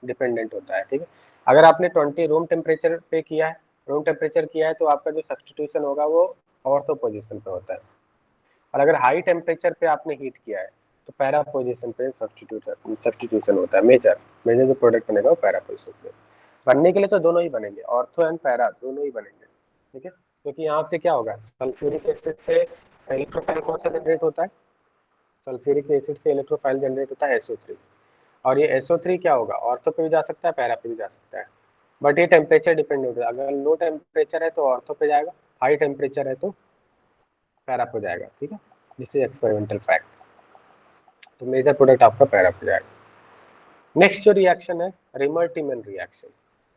डिपेंडेंट होता है, ठीक है। अगर आपने 20 रूम टेम्परेचर पे किया है, रूम टेम्परेचर किया है, तो आपका जो सब्स्टिट्यूशन होगा वो ऑर्थो पोजीशन पे होता है, और अगर हाई टेम्परेचर पे आपने हीट किया है तो पैरा पोजीशन पे सब्स्टिट्यूशन होता है। मेजर मेजर जो प्रोडक्ट बनेगा वो पैरा पोजीशन पे बनने के लिए तो दोनों ही बनेंगे, ऑर्थो एंड पैरा दोनों ही बनेंगे, ठीक है। क्योंकि यहाँ से क्या होगा, सल्फ्यूरिक एसिड से इलेक्ट्रोफाइल कौन सा जनरेट होता है, सल्फ्यूरिक एसिड से इलेक्ट्रोफाइल जनरेट होता है SO3, और ये SO3 क्या होगा, ऑर्थो पे भी जा सकता है, पैरा पे भी जा सकता है, बट ये टेम्परेचर डिपेंडेंट है, अगर लो टेम्परेचर है तो ऑर्थो पे जाएगा, हाई टेम्परेचर है तो पैरा पे जाएगा, ठीक है। दिस इज एक्सपेरिमेंटल फैक्ट, तो मेजर प्रोडक्ट आपका पैरा पे जाएगा। नेक्स्ट जो रिएक्शन है रिमल्टीमन रिएक्शन,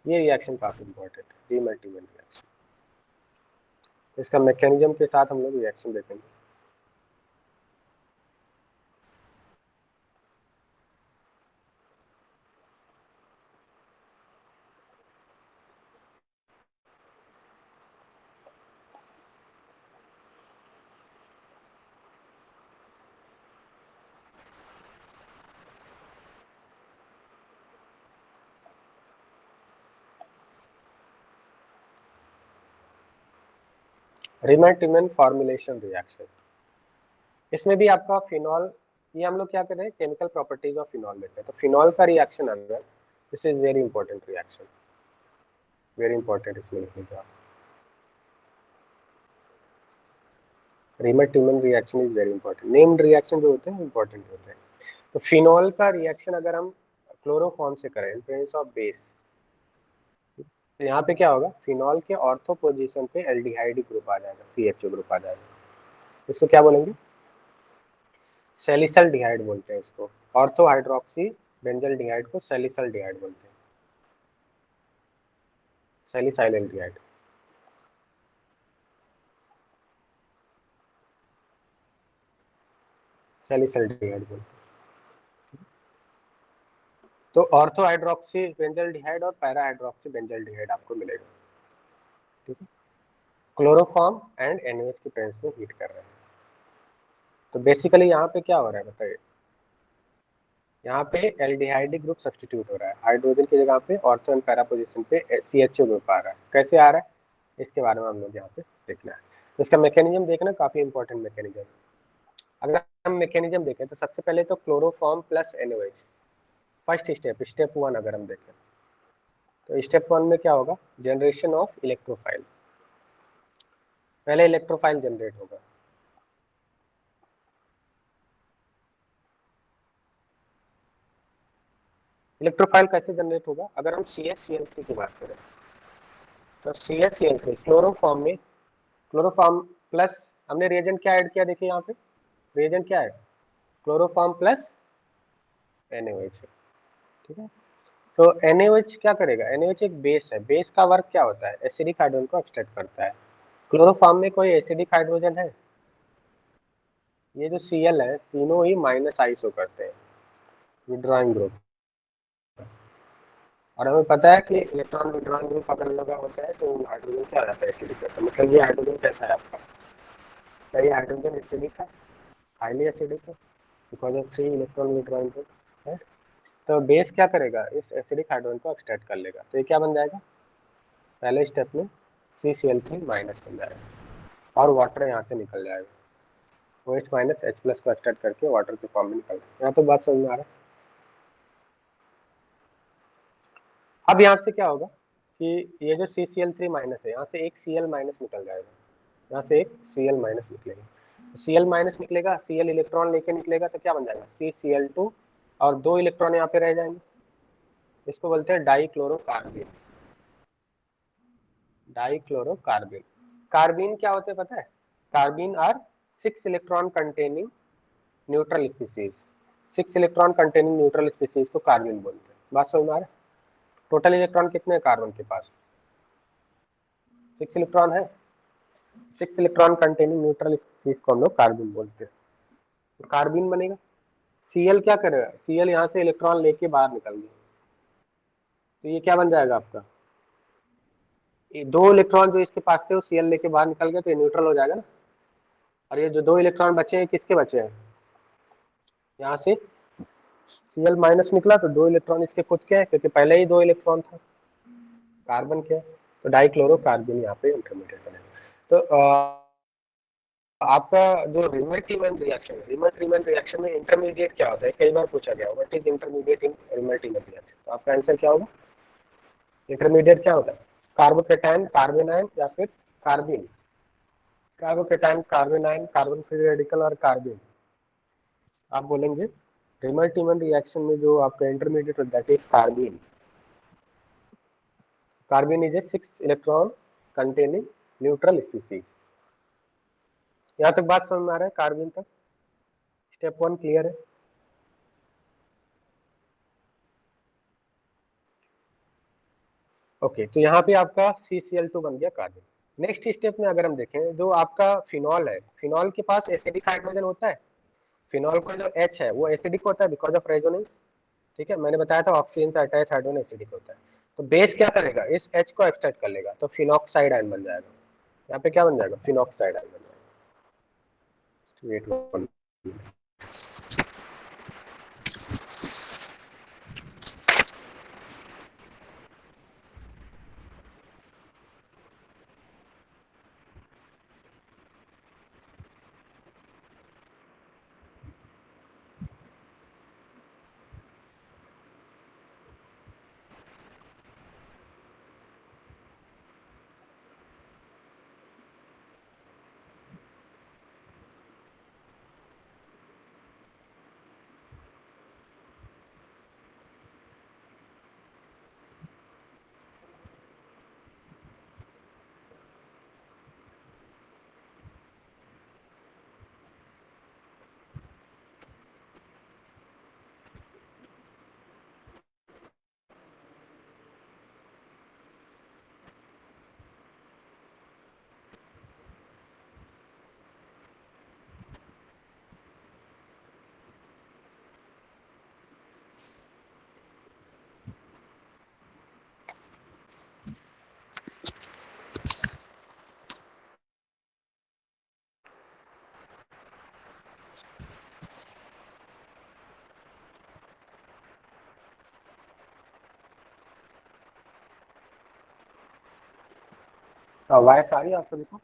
ये रिएक्शन काफी इंपॉर्टेंट है, रिमल्टीमन रिएक्शन। इसका मैकेनिज्म के साथ हम लोग रिएक्शन देखेंगे। रिमल्टीमन फॉर्मुलेशन रिएक्शन, इसमें भी आपका फिनॉल, ये हम लोग क्या कर रहे हैं, केमिकल प्रॉपर्टीज ऑफ फिनॉल लेते हैं, तो फिनॉल का रिएक्शन अगर, this is very important reaction, very important, इसमें लिख लीजिए आप, Reimer Tiemann reaction is very important, named reaction जो होते हैं इंपॉर्टेंट होते हैं। तो फिनॉल का रिएक्शन अगर हम क्लोरोफॉर्म से करें इन प्रेजेंस ऑफ बेस, तो यहाँ पे क्या होगा, फिनॉल के ऑर्थो पोजीशन पे एल्डिहाइड ग्रुप आ जाएगा, CHO ग्रुप आ जाएगा, इसको क्या बोलेंगे, सैलिसल डिहाइड बोलते हैं इसको, ऑर्थो हाइड्रोक्सी बेंजल डिहाइड को सैलिसल डिहाइड बोलते हैं, सैलिसाइल एल्डिहाइड। सैलिसल डिहाइड बोलते हैं। तो ऑर्थो हाइड्रोक्सी बेंजल डिहाइड और पैरा हाइड्रोक्सी बेंजल डिहाइड आपको मिलेगा, ठीक है। क्लोरोफॉर्म एंड NaOH के प्रेजेंस में हीट कर रहे हैं, तो बेसिकली यहाँ पे क्या हो रहा है बताइए, यहाँ पे एल्डिहाइड ग्रुप सब्स्टिट्यूट हो रहा है, हाइड्रोजन की जगह पे ऑर्थो एंड पैरा पोजीशन पे CHO ग्रुप आ रहा है, कैसे आ रहा है इसके बारे में हम लोग यहाँ पे देखना है। तो इसका मैकेनिज्म देखना काफी इंपॉर्टेंट मैकेनिज्म है। अगर हम मैकेनिज्म देखें तो सबसे पहले तो chloroform plus NaOH, first step, step 1 अगर हम देखें तो स्टेप 1 में क्या होगा, जनरेशन ऑफ इलेक्ट्रोफाइल, पहले इलेक्ट्रोफाइल जनरेट होगा, इलेक्ट्रोफाइल कैसे जनरेट होगा, अगर हम CH-CL3 की बात करें तो CH-CL3 क्लोरोफॉर्म में, क्लोरोफॉर्म प्लस हमने रिएजेंट क्या ऐड किया, देखिए यहाँ पे रिएजेंट क्या है, क्लोरोफॉर्म प्लस NaOH, ठीक है। तो NaOH क्या करेगा, NaOH एक बेस है, बेस का वर्क क्या होता है, एसिडिक हाइड्रोजन को एक्सट्रैक्ट करता है, क्लोरोफॉर्म में कोई एसिडिक हाइड्रोजन है, ये जो Cl है तीनों ही माइनस आई शो करते हैं, विड्रॉइंग ग्रुप, और हमें पता है कि इलेक्ट्रॉन विड्रॉइंग ग्रुप अगर लगा होता है तो हाइड्रोजन क्या हो जाता है, एसिडिक होता है, मतलब ये हाइड्रोजन कैसा है आपका, क्या ये हाइड्रोजन एसिडिक है, हाईली एसिडिक है, because of 3 electron withdrawing group, है। तो बेस क्या करेगा, इस एसिडिक हाइड्रोजन को एक्सट्रैक्ट कर लेगा, तो ये क्या बन जाएगा, पहले स्टेप में CCl3 माइनस बन जाएगा और वाटर यहाँ से निकल जाएगा। OH माइनस H प्लस को एक्सट्रैक्ट करके वाटर के फॉर्म में निकल जाएगा। यहाँ तो बात समझ में आ रहा है। अब यहाँ से क्या होगा कि ये जो CCl3 माइनस है, यहाँ से एक Cl माइनस निकल जाएगा, यहाँ से एक Cl माइनस निकलेगा, Cl माइनस निकलेगा, Cl इलेक्ट्रॉन लेके निकलेगा तो क्या बन जाएगा CCl2 और 2 इलेक्ट्रॉन यहाँ पे रह जाएंगे, इसको बोलते हैं डाइक्लोरोकार्बन। डाइक्लोरोकार्बन, कार्बिन क्या होते हैं पता है, carbene are 6 electron containing neutral species, 6 electron containing neutral species को कार्बिन बोलते हैं। बात समझ में आ रहा है। टोटल इलेक्ट्रॉन कितने हैं कार्बन के पास, 6 इलेक्ट्रॉन है। 6 इलेक्ट्रॉन कंटेनिंग न्यूट्रल स्पीसीज को हम लोग कार्बिन बोलते हैं। तो कार्बिन बनेगा, Cl क्या करेगा, Cl यहाँ से इलेक्ट्रॉन लेके बाहर निकल गया, तो ये क्या बन जाएगा आपका, ये 2 इलेक्ट्रॉन जो इसके पास थे वो Cl लेके बाहर निकल गया, तो ये न्यूट्रल हो जाएगा ना। और ये जो 2 इलेक्ट्रॉन बचे हैं किसके बचे हैं, यहाँ से Cl माइनस निकला तो 2 इलेक्ट्रॉन इसके खुद के हैं, क्योंकि पहले ही 2 इलेक्ट्रॉन था कार्बन के, तो डाइक्लोरोकार्बन यहाँ पे इंटरमीडिएट बनेगा। तो आपका जो रिमर टीमन रिएक्शन है, रिमर टीमन रिएक्शन में इंटरमीडिएट क्या होता है, कई बार पूछा गया, what is intermediate in reamer टीमन reaction, तो आपका आंसर क्या होगा, इंटरमीडिएट क्या होता है, कार्बोकेटायन कार्बेनायन या फिर कार्बिन, कार्बोकेटायन कार्बेनायन कार्बन फ्री रेडिकल और कार्बिन। आप बोलेंगे रिमर टीमन रिएक्शन में जो आपका इंटरमीडिएट होता है that is कार्बिन। कार्बिन is a 6 electron containing neutral species. यहाँ तक बात समझ में आ रहा है, कार्बिन तक स्टेप 1 क्लियर है। ओके, तो यहाँ पे आपका CCl2 बन गया कार्बन। नेक्स्ट स्टेप में अगर हम देखें, जो आपका फिनॉल है, फिनॉल के पास एसिडिक हाइड्रोजन होता है, फिनॉल का जो H है वो एसिडिक होता है बिकॉज ऑफ रेजोनेंस। ठीक है, मैंने बताया था ऑक्सीजन से अटैच हाइड्रोजन एसिडिक होता है। तो बेस क्या करेगा, इस H को एक्सट्रैक्ट कर लेगा, तो फिनॉक्साइड आयन बन जाएगा। यहाँ पे क्या बन जाएगा, फिनॉक्साइड आयन बन जाएगा। वेट, वायस आ रही है आप सभी को।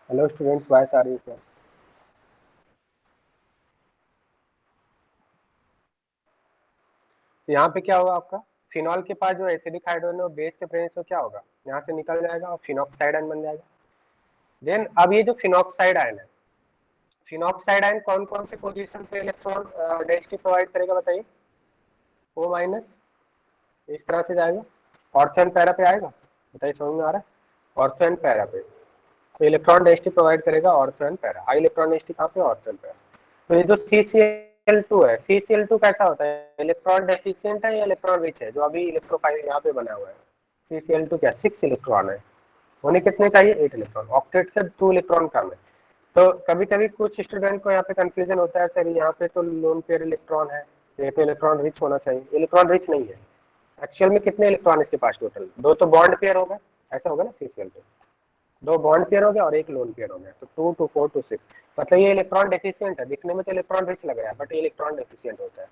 हेलो स्टूडेंट्स, वायस आ रही है क्या। तो यहाँ पे क्या होगा आपका, फिनॉल के पास जो एसिडिक हाइड्रोजन है वो बेस के प्रेजेंस में क्या होगा, यहाँ से निकल जाएगा और फिनॉक्साइड आयन बन जाएगा। देन अब ये जो फिनॉक्साइड आयन है, फिनॉक्साइड आयन कौन कौन से पोजीशन पे इलेक्ट्रॉन डेंसिटी प्रोवाइड करेगा बताइए, O माइनस इस तरह से जाएगा, ऑर्थो एंड पैरा पे आएगा, बताइए समझ में आ रहा है, ऑर्थो एंड पैरा पे, तो इलेक्ट्रॉन डेंसिटी प्रोवाइड करेगा ortho and para, high electron density कहाँ पे, ऑर्थो एंड पैरा। तो ये जो CCl2 है, CCl2 कैसा होता है, इलेक्ट्रॉन डेफिशिएंट है या इलेक्ट्रॉन रिच है, जो अभी इलेक्ट्रोफाइल यहाँ पे बना हुआ है, CCl2 क्या 6 इलेक्ट्रॉन है, होने कितने चाहिए 8 इलेक्ट्रॉन, ऑक्टेट से 2 इलेक्ट्रॉन कम है। तो कभी कभी कुछ स्टूडेंट को यहाँ पे कंफ्यूजन होता है, सर यहाँ पे तो लोन पेयर इलेक्ट्रॉन है, ये तो इलेक्ट्रॉन रिच होना चाहिए, इलेक्ट्रॉन रिच नहीं है। एक्चुअल में कितने इलेक्ट्रॉन इसके पास टोटल, 2 तो बॉन्ड पेयर होगा, ऐसा होगा ना CCl2, दो बॉन्ड पेयर हो गया और एक लोन पेयर हो गया, तो 2 2 4 2 6। मतलब ये इलेक्ट्रॉन डेफिशिएंट है, दिखने में तो इलेक्ट्रॉन रिच लग रहा है, बट ये इलेक्ट्रॉन डेफिशिएंट होता है।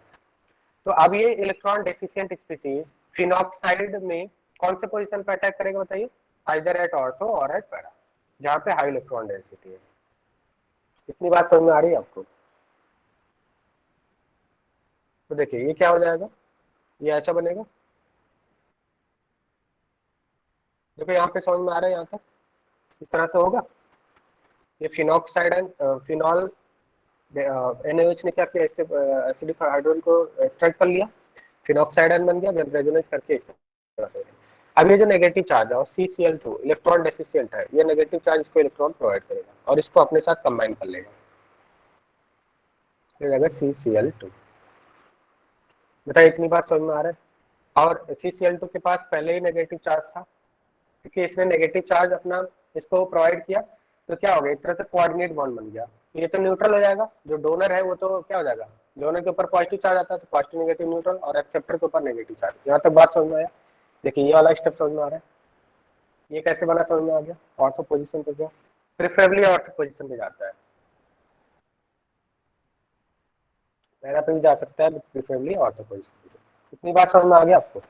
तो अब ये इलेक्ट्रॉन डेफिशिएंट स्पीसीज फिनॉक्साइड में कौन से पोजीशन पे अटैक करेगा बताइए? आइदर एट ऑर्थो और एट पैरा, जहाँ पे हाई इलेक्ट्रॉन डेंसिटी है। इतनी बात समझ में आ रही है आपको? तो देखिए ये क्या हो जाएगा, ये ऐसा बनेगा। देखो यहाँ पे समझ में आ रहा है, यहाँ तक इस तरह से होगा। ये फिनॉक्साइड एंड फिनॉल NaOH ने क्या किया, इसके एसिडिक हाइड्रोजन को एक्सट्रैक्ट कर लिया, फिनॉक्साइड आयन बन गया, जब रेजोनेंस करके इस तरह से। अब ये जो नेगेटिव चार्ज है और CCl2 इलेक्ट्रॉन डेफिशिएंट है, ये नेगेटिव चार्ज इसको इलेक्ट्रॉन प्रोवाइड करेगा और इसको अपने साथ कंबाइन कर लेगा, ये जाएगा CCl2। बताइए इतनी बात समझ में आ रहा है? और CCl2 के पास पहले ही नेगेटिव चार्ज था, क्योंकि इसने नेगेटिव चार्ज अपना इसको प्रोवाइड किया, तो क्या हो गया, एक तरह से कोऑर्डिनेट बॉन्ड बन गया। ये तो न्यूट्रल हो जाएगा, जो डोनर है वो तो क्या हो जाएगा, डोनर के ऊपर पॉजिटिव चार्ज आता है तो पॉजिटिव नेगेटिव न्यूट्रल, और एक्सेप्टर के ऊपर नेगेटिव चार्ज। यहाँ तक बात समझ में आया? देखिए ये वाला स्टेप समझ में आ रहा है, ये कैसे बना समझ में आ गया। ऑर्थो पोजीशन पे गया, प्रेफरेबली ऑर्थो पोजीशन पे जाता है, पैरा पे भी जा सकता है, प्रेफरेबली ऑर्थो पोजीशन पे। इतनी बात समझ में आ गया आपको?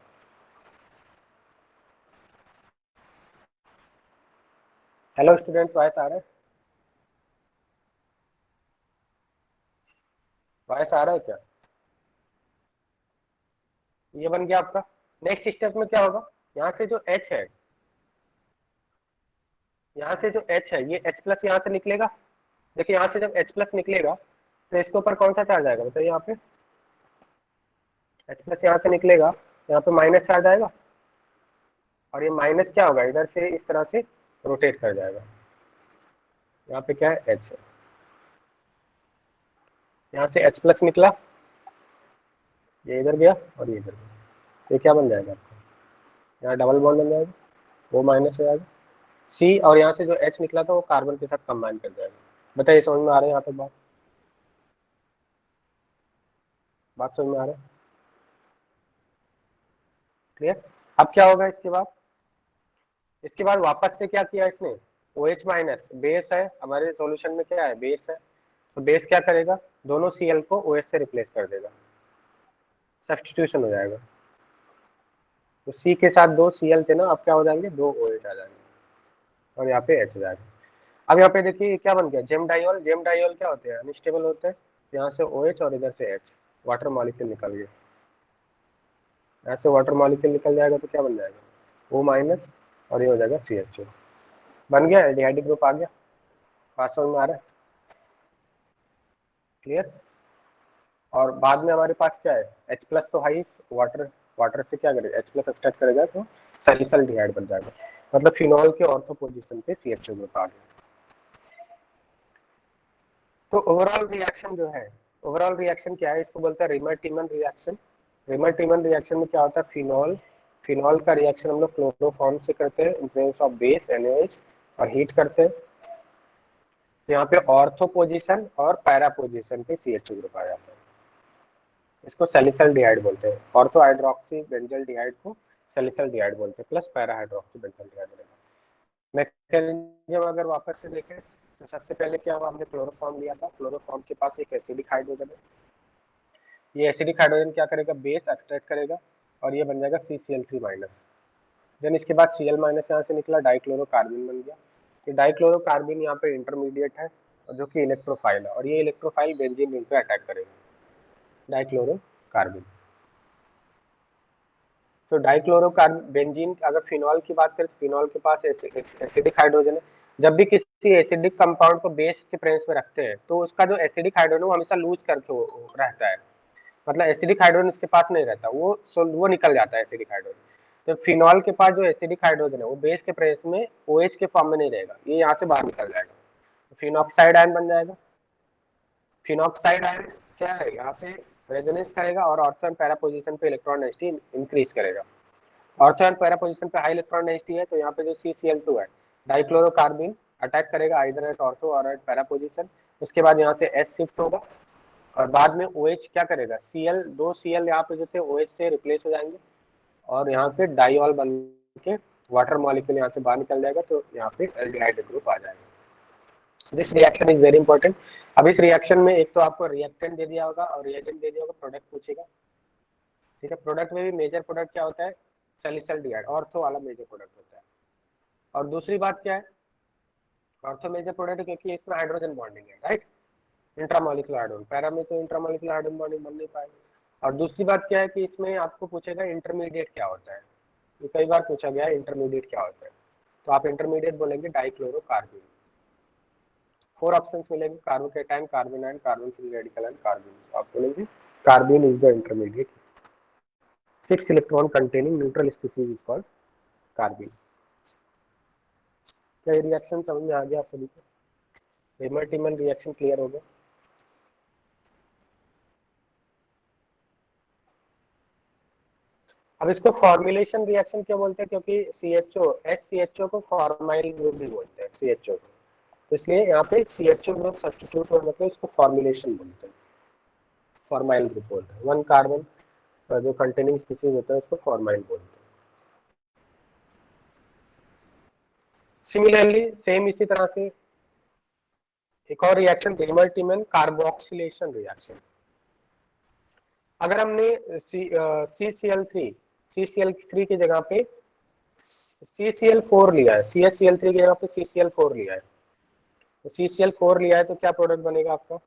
हेलो स्टूडेंट्स, वॉइस आ रहा है? वॉइस आ रहा है क्या? ये बन गया आपका। नेक्स्ट स्टेप में क्या होगा, यहाँ से जो H है, यहाँ से जो H है, ये H प्लस यहाँ से निकलेगा। देखिए यहाँ से जब H प्लस निकलेगा तो इसके ऊपर कौन सा चार्ज आएगा बताइए? यहाँ पे H प्लस यहाँ से निकलेगा, यहाँ पे माइनस चार्ज आएगा, और ये माइनस क्या होगा, इधर से इस तरह से रोटेट कर जाएगा। यहाँ पे क्या है, H है, यहाँ से H प्लस निकला, ये इधर गया और ये इधर गया, ये क्या बन जाएगा आपका, यहाँ डबल बॉन्ड बन जाएगा, वो माइनस हो जाएगा C, और यहाँ से जो H निकला था वो कार्बन के साथ कंबाइन कर जाएगा। बताइए समझ में आ रहा है यहाँ तक बात? बात समझ में आ रहा है? क्लियर? अब क्या होगा इसके बाद, इसके बाद वापस से क्या किया इसने, OH माइनस बेस है हमारे सॉल्यूशन में, क्या है, बेस है, तो बेस क्या करेगा, दोनों Cl को OH से रिप्लेस कर देगा, सब्स्टिट्यूशन हो जाएगा। तो C के साथ दो Cl थे ना, अब क्या हो जाएंगे, दो OH आ जाएंगे, और यहाँ पे H हो जाएगा। अब यहाँ पे देखिए क्या बन गया, जेम डाइऑल। जेम डाइऑल क्या होते हैं, अनस्टेबल होते हैं, यहाँ से OH और इधर से H, वाटर मॉलिक्यूल निकल गया, यहाँ से वाटर मॉलिक्यूल निकल जाएगा तो क्या बन जाएगा, O माइनस, और ये हो जाएगा CHO, बन गया, एल्डिहाइड ग्रुप आ गया। बात समझ में आ रहा है? क्लियर? और बाद में हमारे पास क्या है, H प्लस तो हाई, वाटर, वाटर से क्या करेगा, H प्लस एक्सट्रैक्ट करेगा तो सैलिसल्डिहाइड बन जाएगा। मतलब फिनॉल के ऑर्थो पोजीशन पे CHO ग्रुप आ गया। तो ओवरऑल रिएक्शन जो है, ओवरऑल रिएक्शन क्या है, इसको बोलते हैं रिमर टीमन रिएक्शन। रिमर टीमन रिएक्शन में क्या होता है, फिनॉल, फिनॉल का रिएक्शन हम लोग क्लोरोफॉर्म से करते हैं in presence of base NaOH, और हीट करते हैं, तो यहाँ पे ऑर्थो पोजीशन और पैरा पोजीशन पे CHO ग्रुप आ जाता है। इसको सैलिसल्डिहाइड बोलते हैं, ऑर्थो हाइड्रोक्सी बेंजल डिहाइड को सैलिसल्डिहाइड बोलते हैं, प्लस पैरा हाइड्रोक्सी बेंजल डिहाइड बोलते हैं। मैकेनिज्म अगर वापस से देखें तो सबसे पहले क्या हुआ, हमने क्लोरोफॉर्म लिया था, क्लोरोफॉर्म के पास एक एसिडिक हाइड्रोजन है, ये एसिडिक हाइड्रोजन क्या करेगा, बेस एक्सट्रैक्ट करेगा, और ये बन जाएगा CCl3 माइनस। देन इसके बाद Cl माइनस यहाँ से निकला, डाइक्लोरोकार्बिन बन गया। ये डाइक्लोरोकार्बिन यहाँ पे इंटरमीडिएट है, और जो कि इलेक्ट्रोफाइल है, और ये इलेक्ट्रोफाइल बेंजीन रिंग पे अटैक करेगा, डाइक्लोरोकार्बिन। तो डाइक्लोरोकार्ब बेंजीन, अगर फिनॉल की बात करें तो फिनॉल के पास एसिडिक हाइड्रोजन है। जब भी किसी एसिडिक कंपाउंड को बेस के प्रेजेंस में रखते हैं तो उसका जो एसिडिक हाइड्रोजन वो हमेशा लूज करके रहता है, मतलब एसिडिक हाइड्रोजन उसके पास नहीं रहता, वो निकल जाता है एसिडिक हाइड्रोजन। तो फिनॉल के पास जो एसिडिक हाइड्रोजन है वो बेस के प्रेजेंस में OH के फॉर्म में नहीं रहेगा, ये यहाँ से बाहर निकल जाएगा, तो फिनॉक्साइड आयन बन जाएगा। फिनॉक्साइड आयन क्या है, यहाँ से रेजोनेंस करेगा और ऑर्थो एंड पैरा पोजीशन पे इलेक्ट्रॉन डेंसिटी इंक्रीज करेगा। ऑर्थो एंड पैरा पोजीशन पे हाई इलेक्ट्रॉन डेंसिटी है, तो यहाँ पे जो CCl2 है, डाइक्लोरोकार्बिन अटैक करेगा आइदर एट ऑर्थो और एट पैरा पोजीशन। उसके बाद यहाँ से S शिफ्ट होगा, और बाद में OH क्या करेगा, Cl, दो Cl यहाँ पे जो थे OH से रिप्लेस हो जाएंगे, और यहाँ पे डाइऑल बन के वाटर मॉलिक्यूल यहाँ से बाहर निकल जाएगा तो यहाँ पे एल्डिहाइड ग्रुप आ जाएगा। This reaction is very important. अब इस रिएक्शन में एक तो आपको रिएक्टेंट दे दिया होगा और रिएजेंट दे दिया होगा, प्रोडक्ट पूछेगा, ठीक है। प्रोडक्ट में भी मेजर प्रोडक्ट क्या होता है, सैलिसिलडिहाइड, ऑर्थो वाला मेजर प्रोडक्ट होता है। और दूसरी बात क्या है, ऑर्थो मेजर प्रोडक्ट है क्योंकि इसमें हाइड्रोजन बॉन्डिंग है, राइट, इंट्रामॉलिक्यूलर हाइड्रोजन। पैरा में तो इंट्रामॉलिक्यूलर हाइड्रोजन बॉन्डिंग बन नहीं पाएगी। और दूसरी बात क्या है कि इसमें आपको पूछेगा इंटरमीडिएट क्या होता है, ये कई बार पूछा गया है इंटरमीडिएट क्या होता है, तो आप इंटरमीडिएट बोलेंगे डाइक्लोरोकार्बन। 4 ऑप्शंस मिलेंगे, carbocation, carbanion, carbon free radical and carbene. आप बोलेंगे carbene is the intermediate. 6 electron containing neutral species is called carbene. क्या ये रिएक्शन समझ में आ गया आप सभी को? हेमर-टिमर रिएक्शन क्लियर हो गया? अब इसको फॉर्मुलेशन रिएक्शन क्यों बोलते हैं, क्योंकि CHO HCHO को फॉर्माइल ग्रुप भी बोलते हैं, CHO को, तो इसलिए यहाँ पे CHO ग्रुप सब्स्टिट्यूट होने पे इसको फॉर्मुलेशन बोलते हैं, फॉर्माइल ग्रुप बोलते हैं। 1 कार्बन जो कंटेनिंग स्पीसीज होता है उसको फॉर्माइल बोलते हैं। सिमिलरली सेम इसी तरह से एक और रिएक्शन हेमर-टिमर कार्बोक्सिलेशन रिएक्शन। अगर हमने CCl3 की जगह पे CCl4 लिया है, CaCl3 की जगह पे CCl4 लिया है, तो CCl4 लिया है तो क्या प्रोडक्ट बनेगा आपका,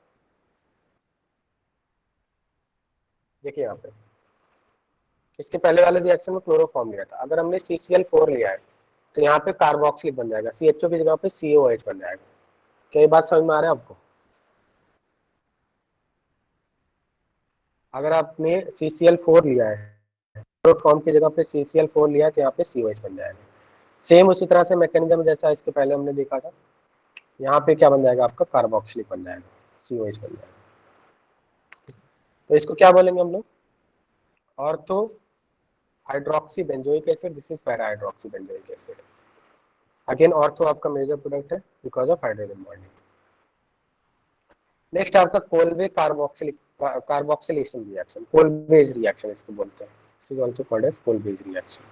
देखिए यहाँ पे इसके पहले वाले रिएक्शन में क्लोरोफॉर्म लिया था, अगर हमने CCl4 लिया है तो यहाँ पे कार्बोक्सिलिक बन जाएगा, CHO की जगह पे COH बन जाएगा। क्या ये बात समझ में आ रहा है आपको? अगर आपने CCl4 लिया है, क्लोरोफॉर्म की जगह पे CCl4 लिया है तो यहाँ पे COH बन जाएगा। सेम उसी तरह से मैकेनिज्म जैसा इसके पहले हमने देखा था, यहाँ पे क्या बन जाएगा आपका, कार्बोक्सिलिक बन जाएगा, COH बन जाएगा। तो इसको क्या बोलेंगे हम लोग, ortho hydroxy benzoic acid, this is para hydroxy benzoic acid. Again ortho आपका मेजर प्रोडक्ट है because of hydrogen bonding. Next आपका Kolbe carboxylic carboxylation reaction, Kolbe's reaction इसको बोलते हैं, this is also called as Kolbe's reaction.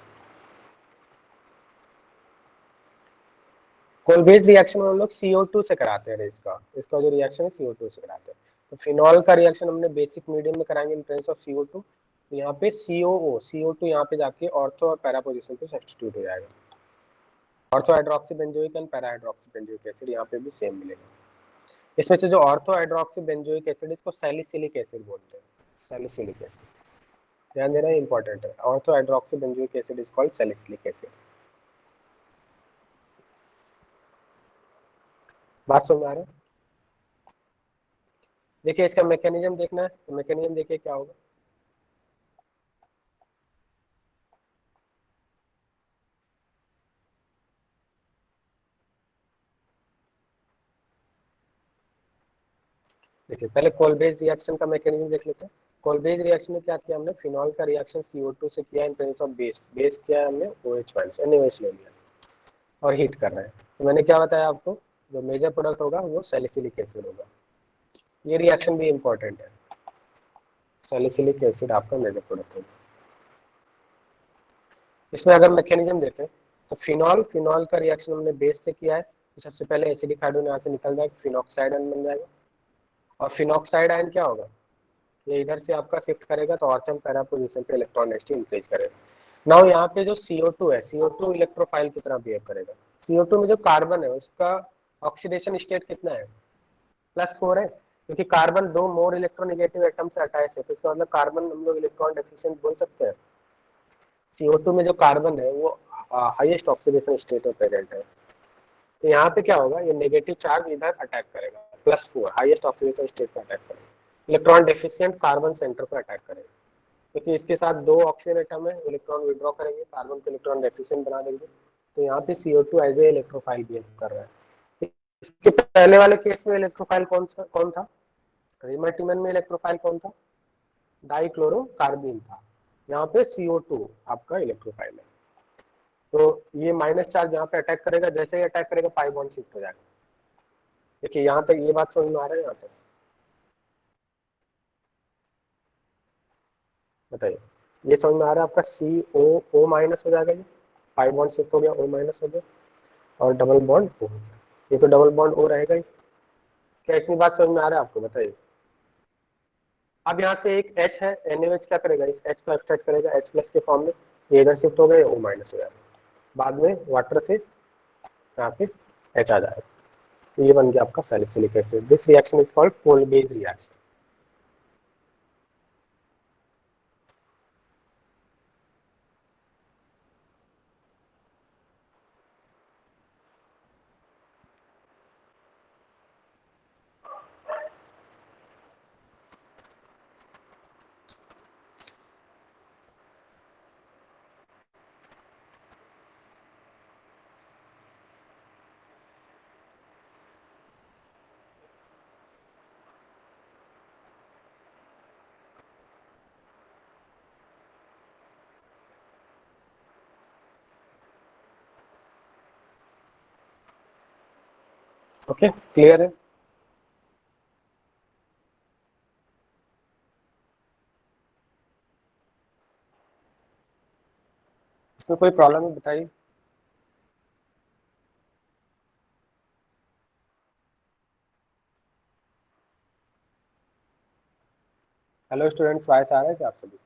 Kolbe's reaction हम लोग CO2 से कराते हैं, इसका जो रिएक्शन है CO2 से कराते हैं। तो फिनॉल का रिएक्शन हमने बेसिक मीडियम में कराएंगे इन प्रेजेंस ऑफ CO2, तो यहाँ पे CO2 यहाँ पे जाके ऑर्थो और पैरा पोजीशन पे सब्स्टिट्यूट हो जाएगा। Ortho hydroxy benzoic and para hydroxy benzoic acid यहाँ पे भी सेम मिलेगा। इसमें से जो ऑर्थो हाइड्रोक्सी बेंजोइक एसिड इसको सैलिसिलिक एसिड बोलते हैं, सैलिसिलिक एसिड, ध्यान देना इंपॉर्टेंट है। Ortho hydroxy benzoic acid is called salicylic acid. बात समझ आ रहा है? देखिए इसका मैकेनिज्म देखना है, तो मैकेनिज्म देखिए क्या होगा। देखिए पहले कोलबेज रिएक्शन का मैकेनिज्म देख लेते हैं। कोलबेज रिएक्शन में क्या किया हमने, फिनॉल का रिएक्शन CO2 से किया in presence of base, base किया है हमने OH NaOH ले लिया और हीट कर रहे हैं। तो मैंने क्या बताया आपको, जो मेजर प्रोडक्ट होगा वो सैलिसिलिक एसिड होगा। ये रिएक्शन भी इंपॉर्टेंट है, सैलिसिलिक एसिड आपका मेजर प्रोडक्ट होगा। इसमें अगर मैकेनिज्म देखें तो फिनॉल फिनॉल का रिएक्शन हमने बेस से किया है, तो सबसे पहले एसिडिक हाइड्रोजन यहाँ से निकल जाएगा, फिनॉक्साइड आयन बन जाएगा। और फिनॉक्साइड आयन क्या होगा, ये इधर से आपका शिफ्ट करेगा तो ऑर्थो पैरा पोजीशन पे इलेक्ट्रॉन डेंसिटी इंक्रीज करेगा। नाउ यहाँ पे जो CO2 है, CO2 इलेक्ट्रोफाइल की तरह बिहेव करेगा। CO2 में जो कार्बन है उसका ऑक्सीडेशन स्टेट कितना है, +4 है, क्योंकि कार्बन 2 मोर इलेक्ट्रोनेगेटिव एटम से अटैच है, तो इसका मतलब कार्बन हम लोग इलेक्ट्रॉन डेफिशिएंट बोल सकते हैं। CO2 में जो कार्बन है वो हाईएस्ट ऑक्सीडेशन स्टेट में प्रेजेंट है, तो यहाँ पे क्या होगा, ये नेगेटिव चार्ज इधर अटैक करेगा, +4 हाईएस्ट ऑक्सीडेशन स्टेट पर अटैक करेगा, इलेक्ट्रॉन डेफिशिएंट कार्बन सेंटर पर अटैक करेगा, क्योंकि इसके साथ 2 ऑक्सीजन एटम है, इलेक्ट्रॉन विड्रॉ करेंगे, कार्बन को इलेक्ट्रॉन डेफिशिएंट बना देंगे, तो यहाँ पे CO2 as a electrophile behave कर रहा है। इसके पहले वाले केस में इलेक्ट्रोफाइल कौन था, हेमर-टिमर में इलेक्ट्रोफाइल कौन था, डाइक्लोरोकार्बन था। यहाँ पे CO2 आपका इलेक्ट्रोफाइल है, तो ये माइनस चार्ज यहाँ पे अटैक करेगा, जैसे ही अटैक करेगा पाई बॉन्ड शिफ्ट हो जाएगा। देखिए यहाँ तक ये बात समझ में आ रहा है, यहाँ तक बताइए, ये समझ में आ रहा है आपका, CO O- हो जाएगा ये, 5 बॉन्ड शिफ्ट हो गया, O माइनस हो गया और डबल बॉन्ड O हो गया। ये तो डबल बॉन्ड O रहेगा ही। क्या इतनी बात समझ में आ रहा है आपको? बताइए। अब यहाँ से एक H है, NaOH क्या करेगा, इस H को एक्सट्रैक्ट करेगा H प्लस के फॉर्म में, ये इधर शिफ्ट हो गया, O माइनस हो जाएगा, बाद में वाटर से यहाँ पे H आ जाएगा। तो ये बन गया आपका salicylic acid. This reaction is called Kolbe's reaction. Okay, clear है? इसमें कोई प्रॉब्लम है बताइए। हेलो स्टूडेंट्स, वॉइस आ रहा है क्या आप सभी को?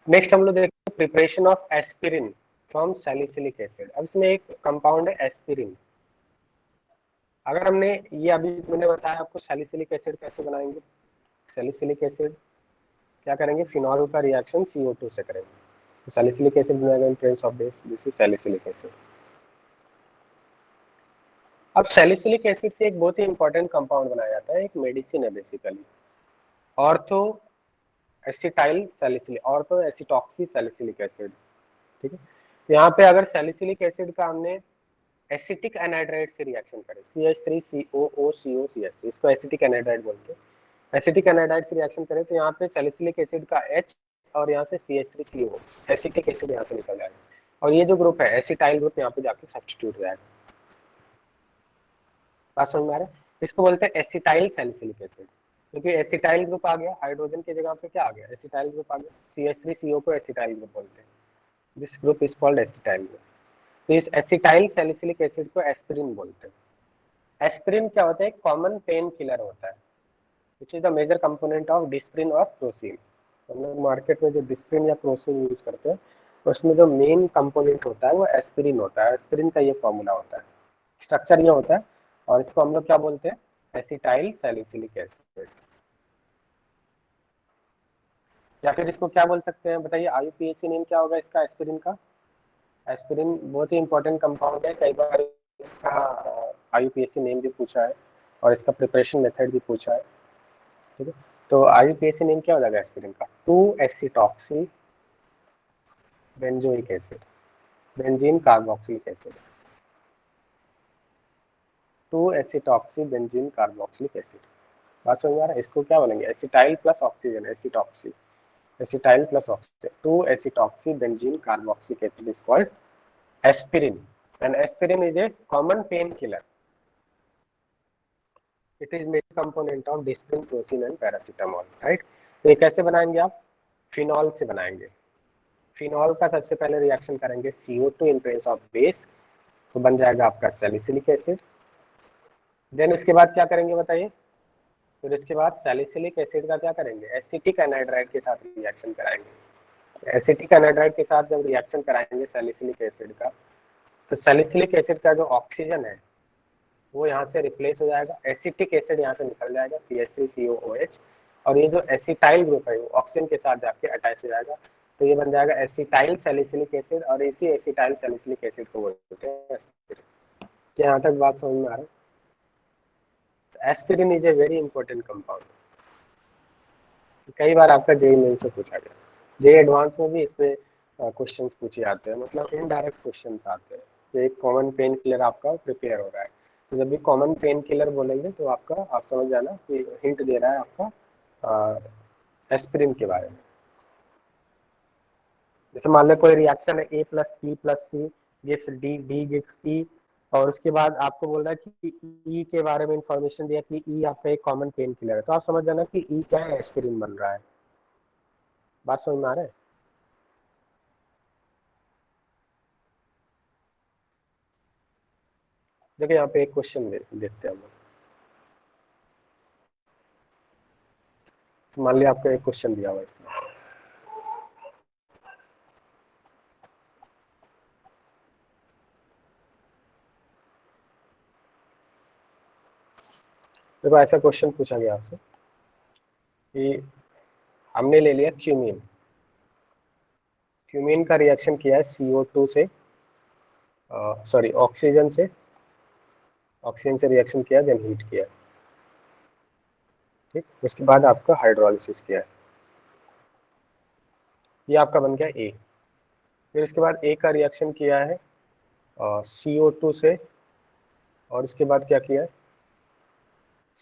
नेक्स्ट हम लोग देखते हैं preparation of aspirin from salicylic acid. अब इसमें एक कंपाउंड है एस्पिरिन। अगर हमने ये अभी मैंने बताया आपको सैलिसिलिक एसिड कैसे बनाएंगे। सैलिसिलिक एसिड क्या करेंगे, फिनॉल का रिएक्शन CO2 से करेंगे, तो सैलिसिलिक एसिड बनेगा in trace of base, this is salicylic acid. अब सैलिसिलिक एसिड से एक बहुत ही इंपॉर्टेंट कंपाउंड बनाया जाता है, एक मेडिसिन है basically, ortho acetyl salicylic, ortho acetoxy salicylic acid. ठीक है, तो यहाँ पे अगर सैलिसिलिक एसिड का हमने एसिटिक एनहाइड्राइड से रिएक्शन करें, CH3COOCO CH3, इसको एसिटिक एनहाइड्राइड बोलते हैं। एसिटिक एनहाइड्राइड से रिएक्शन करें तो यहाँ पे सैलिसिलिक एसिड का H और यहाँ से CH3CO, एसिटिक एसिड यहाँ से निकल जाएगा, और ये जो ग्रुप है एसिटाइल ग्रुप यहाँ पे जाके सब्स्टिट्यूट हो जाएगा। बात समझ में आ रहा है? इसको बोलते हैं एसिटाइल सैलिसिलिक एसिड, क्योंकि एसिटाइल ग्रुप आ गया, हाइड्रोजन की जगह पे क्या आ गया, एसिटाइल ग्रुप आ गया। CH3CO को एसिटाइल ग्रुप बोलते हैं, this group is called acetyl group. तो इस एसिटाइल सैलिसिलिक एसिड को एस्पिरिन बोलते हैं। एस्पिरिन क्या होता है, कॉमन पेन किलर होता है, which is the major component of Disprin और क्रोसिन। हम लोग मार्केट में जो डिस्प्रिन या क्रोसिन यूज करते हैं, उसमें जो मेन कंपोनेंट होता है वो एस्पिरिन होता है। एस्पिरिन का ये फॉर्मूला होता है, स्ट्रक्चर ये होता है, और इसको हम लोग क्या बोलते हैं, एसिटाइल सैलिसिलिक एसिड, या फिर इसको क्या बोल सकते हैं बताइए, IUPAC नेम क्या होगा इसका, एस्पिरिन का? एस्पिरिन बहुत ही इंपॉर्टेंट कंपाउंड है, कई बार इसका IUPAC नेम भी पूछा है और इसका प्रिपरेशन मेथड भी पूछा है। ठीक है, तो IUPAC नेम क्या हो जाएगा एस्पिरिन का, two acetoxy benzoic acid, benzene carboxylic acid, two acetoxy benzene carboxylic acid. बात समझ आ रहा है? इसको क्या बोलेंगे, acetyl plus oxygen, acetoxy, acetyl plus oxygen, two acetoxy benzene carboxylic acid is called aspirin, and aspirin is a common painkiller. It is major component of disprin, crocin and paracetamol, right? तो ये कैसे बनाएंगे आप, फिनॉल से बनाएंगे। फिनॉल का सबसे पहले रिएक्शन करेंगे CO2 in presence of base, तो बन जाएगा आपका सैलिसिलिक एसिड। देन इसके बाद क्या करेंगे बताइए, फिर इसके बाद सैलिसिलिक एसिड का क्या करेंगे, एसिटिक एनहाइड्राइड के साथ रिएक्शन कराएंगे। एसिटिक एनहाइड्राइड के साथ जब रिएक्शन कराएंगे सैलिसिलिक एसिड का, तो सैलिसिलिक एसिड का जो ऑक्सीजन है वो यहाँ से रिप्लेस हो जाएगा, एसिटिक एसिड यहाँ से निकल जाएगा CH3COOH, और ये जो एसिटाइल ग्रुप है वो ऑक्सीजन के साथ जाके अटैच हो जाएगा, तो ये बन जाएगा एसिटाइल सैलिसिलिक एसिड, और इसी एसिटाइल सैलिसिलिक एसिड को बोलते हैं एस्पिरिन। क्या यहाँ तक बात समझ में आ रहा है? Aspirin is a very important compound. कई बार आपका जेईई मेन से पूछा गया, जेईई एडवांस में भी इसमें क्वेश्चंस पूछे जाते हैं, मतलब इनडायरेक्ट क्वेश्चंस आते हैं। तो एक कॉमन पेन किलर आपका प्रिपेयर हो रहा है, तो जब भी कॉमन पेन किलर बोलेंगे तो आपका, आप समझ जाना कि हिंट दे रहा है आपका एस्पिरिन के बारे में। जैसे मान लो कोई रिएक्शन है A+B+C gives D, D gives E, और उसके बाद आपको बोल रहा है कि E के बारे में इंफॉर्मेशन दिया कि E आपका एक कॉमन पेन किलर है, तो आप समझ जाना कि E क्या है, एस्पिरिन बन रहा है। बात समझ में आ रहा है? देखिए यहाँ पे एक क्वेश्चन देखते हैं हम। मान लिया आपको एक क्वेश्चन दिया हुआ है इसमें, देखो ऐसा क्वेश्चन पूछा गया आपसे कि हमने ले लिया क्यूमीन, क्यूमीन का रिएक्शन किया है CO2 से, सॉरी ऑक्सीजन से रिएक्शन किया, देन हीट किया, ठीक। उसके बाद आपका हाइड्रोलिसिस किया है, ये आपका बन गया ए। फिर उसके बाद ए का रिएक्शन किया है CO2 से, और उसके बाद क्या किया है,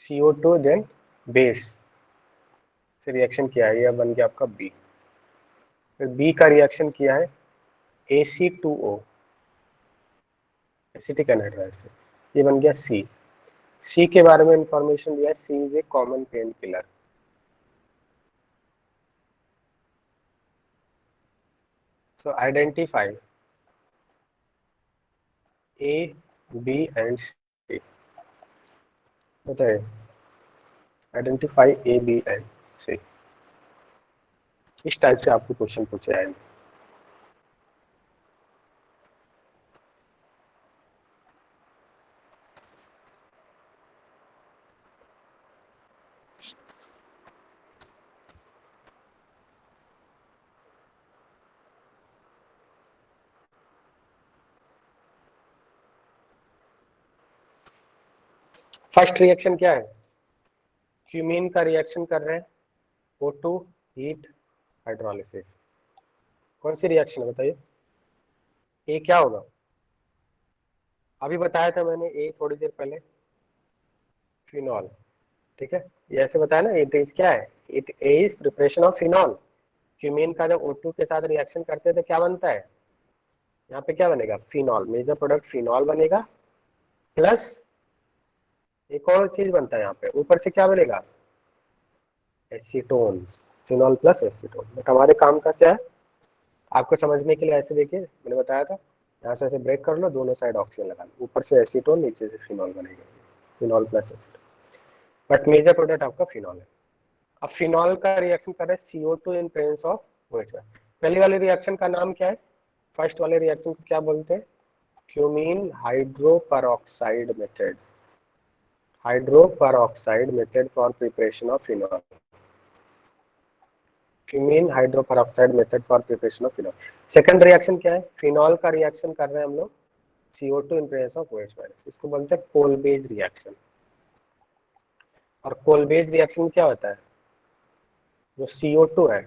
CO2 देन बेस से रिएक्शन किया है, यह बन गया आपका बी। फिर बी का रिएक्शन किया है AC2O, एसिटिक एनहाइड्राइड से, ये बन गया सी। सी के बारे में इंफॉर्मेशन दिया है, C is a common pain killer. So identify A, B and C. बताइए, identify A, B and C. इस टाइप से आपको क्वेश्चन पूछे जाएंगे। फर्स्ट रिएक्शन क्या है, क्यूमीन का रिएक्शन कर रहे हैं, O2 हीट हाइड्रोलिसिस। कौन सी रिएक्शन है बताइए, ए क्या होगा, अभी बताया था मैंने ए थोड़ी देर पहले, फिनॉल, ठीक है। ये ऐसे बताया ना, इट इज क्या है, it is preparation of phenol. Cumene का जब O2 के साथ रिएक्शन करते हैं तो क्या बनता है, यहाँ पे क्या बनेगा, फिनॉल, मेजर प्रोडक्ट फिनॉल बनेगा, प्लस एक और चीज बनता है यहाँ पे ऊपर से, क्या बनेगा, acetone. Phenol plus acetone. But हमारे काम का क्या है, आपको समझने के लिए ऐसे देखिए, मैंने बताया था, यहाँ से ऐसे ब्रेक कर लो, दोनों साइड ऑक्सीजन लगा लो, ऊपर से एसीटोन, नीचे से फिनॉल बनेगा, phenol plus acetone. But major product आपका फिनॉल है। अब फिनॉल का रिएक्शन कर रहे हैं CO2 in presence of OH। पहली वाले रिएक्शन का नाम क्या है, फर्स्ट वाले रिएक्शन को क्या बोलते हैं, cumene hydroperoxide method, hydroperoxide method for preparation of phenol, cumene hydroperoxide method for preparation of phenol. Second reaction क्या है, फिनॉल का रिएक्शन कर रहे हैं हम लोग CO2 in presence of OH minus, इसको बोलते हैं कोलबेज रिएक्शन। और कोलबेज रिएक्शन क्या होता है, जो CO2 है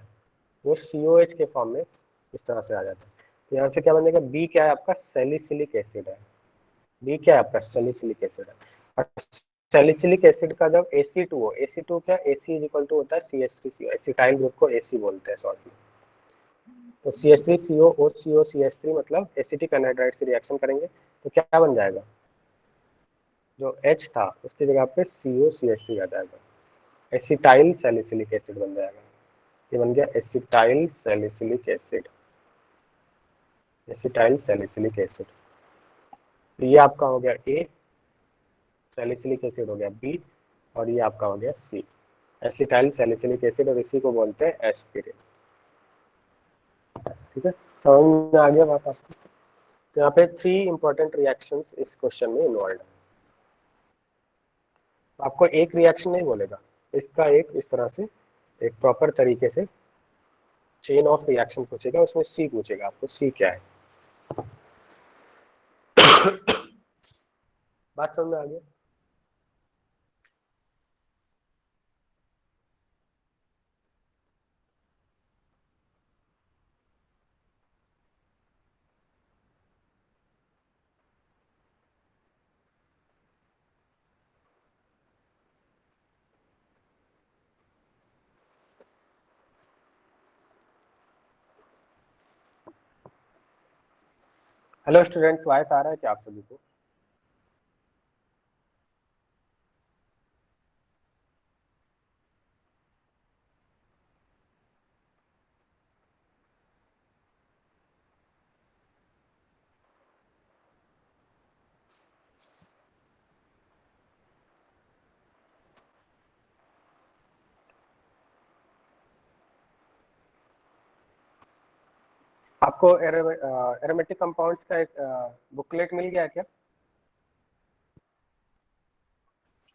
वो COH के फॉर्म में इस तरह से आ जाता है, तो यहाँ से क्या बनेगा, बी क्या है आपका, सैलिसिलिक एसिड है, बी क्या है आपका, सैलिसिलिक एसिड है। और सैलिसिलिक एसिड का जब AC2O, AC2 क्या, AC इज इक्वल टू होता है CH3CO, एसिटाइल ग्रुप को AC बोलते हैं शॉर्ट में, तो CH3CO OCO CH3 मतलब एसिटिक एनहाइड्राइड से रिएक्शन करेंगे तो क्या बन जाएगा, जो H था उसकी जगह पे CO CH3 आ जाएगा, एसिटाइल सैलिसिलिक एसिड बन जाएगा। ये बन गया acetyl salicylic acid, acetyl salicylic acid. तो ये आपका हो गया ए, सैलिसिलिक एसिड हो गया बी, और ये आपका हो गया सी, एसिटाइल सैलिसिलिक एसिड, और इसी को बोलते हैं एस्पिरिन। ठीक है, समझ में आ गया बात आपको? तो यहाँ पे 3 इंपॉर्टेंट रिएक्शंस इस क्वेश्चन में इन्वॉल्व है। आपको एक रिएक्शन नहीं बोलेगा, इसका एक इस तरह से एक प्रॉपर तरीके से चेन ऑफ रिएक्शन पूछेगा, उसमें सी पूछेगा आपको, सी क्या है। बात समझ में आ गया? हेलो स्टूडेंट्स, वॉइस आ रहा है क्या आप सभी को? आपको एरोमेटिक कंपाउंड्स का एक बुकलेट मिल गया क्या?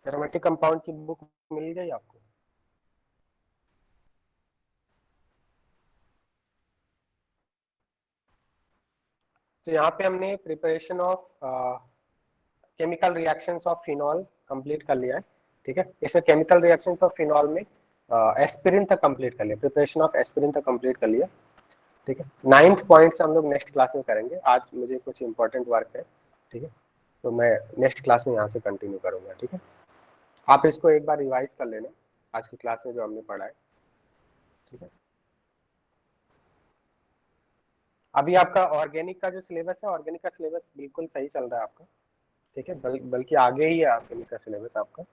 एरोमेटिक कंपाउंड की बुक मिल गई आपको? तो यहाँ पे हमने preparation of chemical reactions of phenol complete कर लिया है। ठीक है, इसमें केमिकल रिएक्शंस ऑफ फिनॉल में एस्पिरिन तक कंप्लीट कर लिया, प्रिपरेशन ऑफ एस्पिरिन तक कंप्लीट कर लिया। ठीक है, 9th पॉइंट से हम लोग नेक्स्ट क्लास में करेंगे। आज मुझे कुछ इंपॉर्टेंट वर्क है। ठीक है, तो मैं नेक्स्ट क्लास में यहाँ से कंटिन्यू करूंगा। ठीक है, आप इसको एक बार रिवाइज कर लेना आज की क्लास में जो हमने पढ़ा है। ठीक है, अभी आपका ऑर्गेनिक का जो सिलेबस है, ऑर्गेनिक का सिलेबस बिल्कुल सही चल रहा है आपका। ठीक है, बल्कि आगे ही है ऑर्गेनिक का सिलेबस आपका।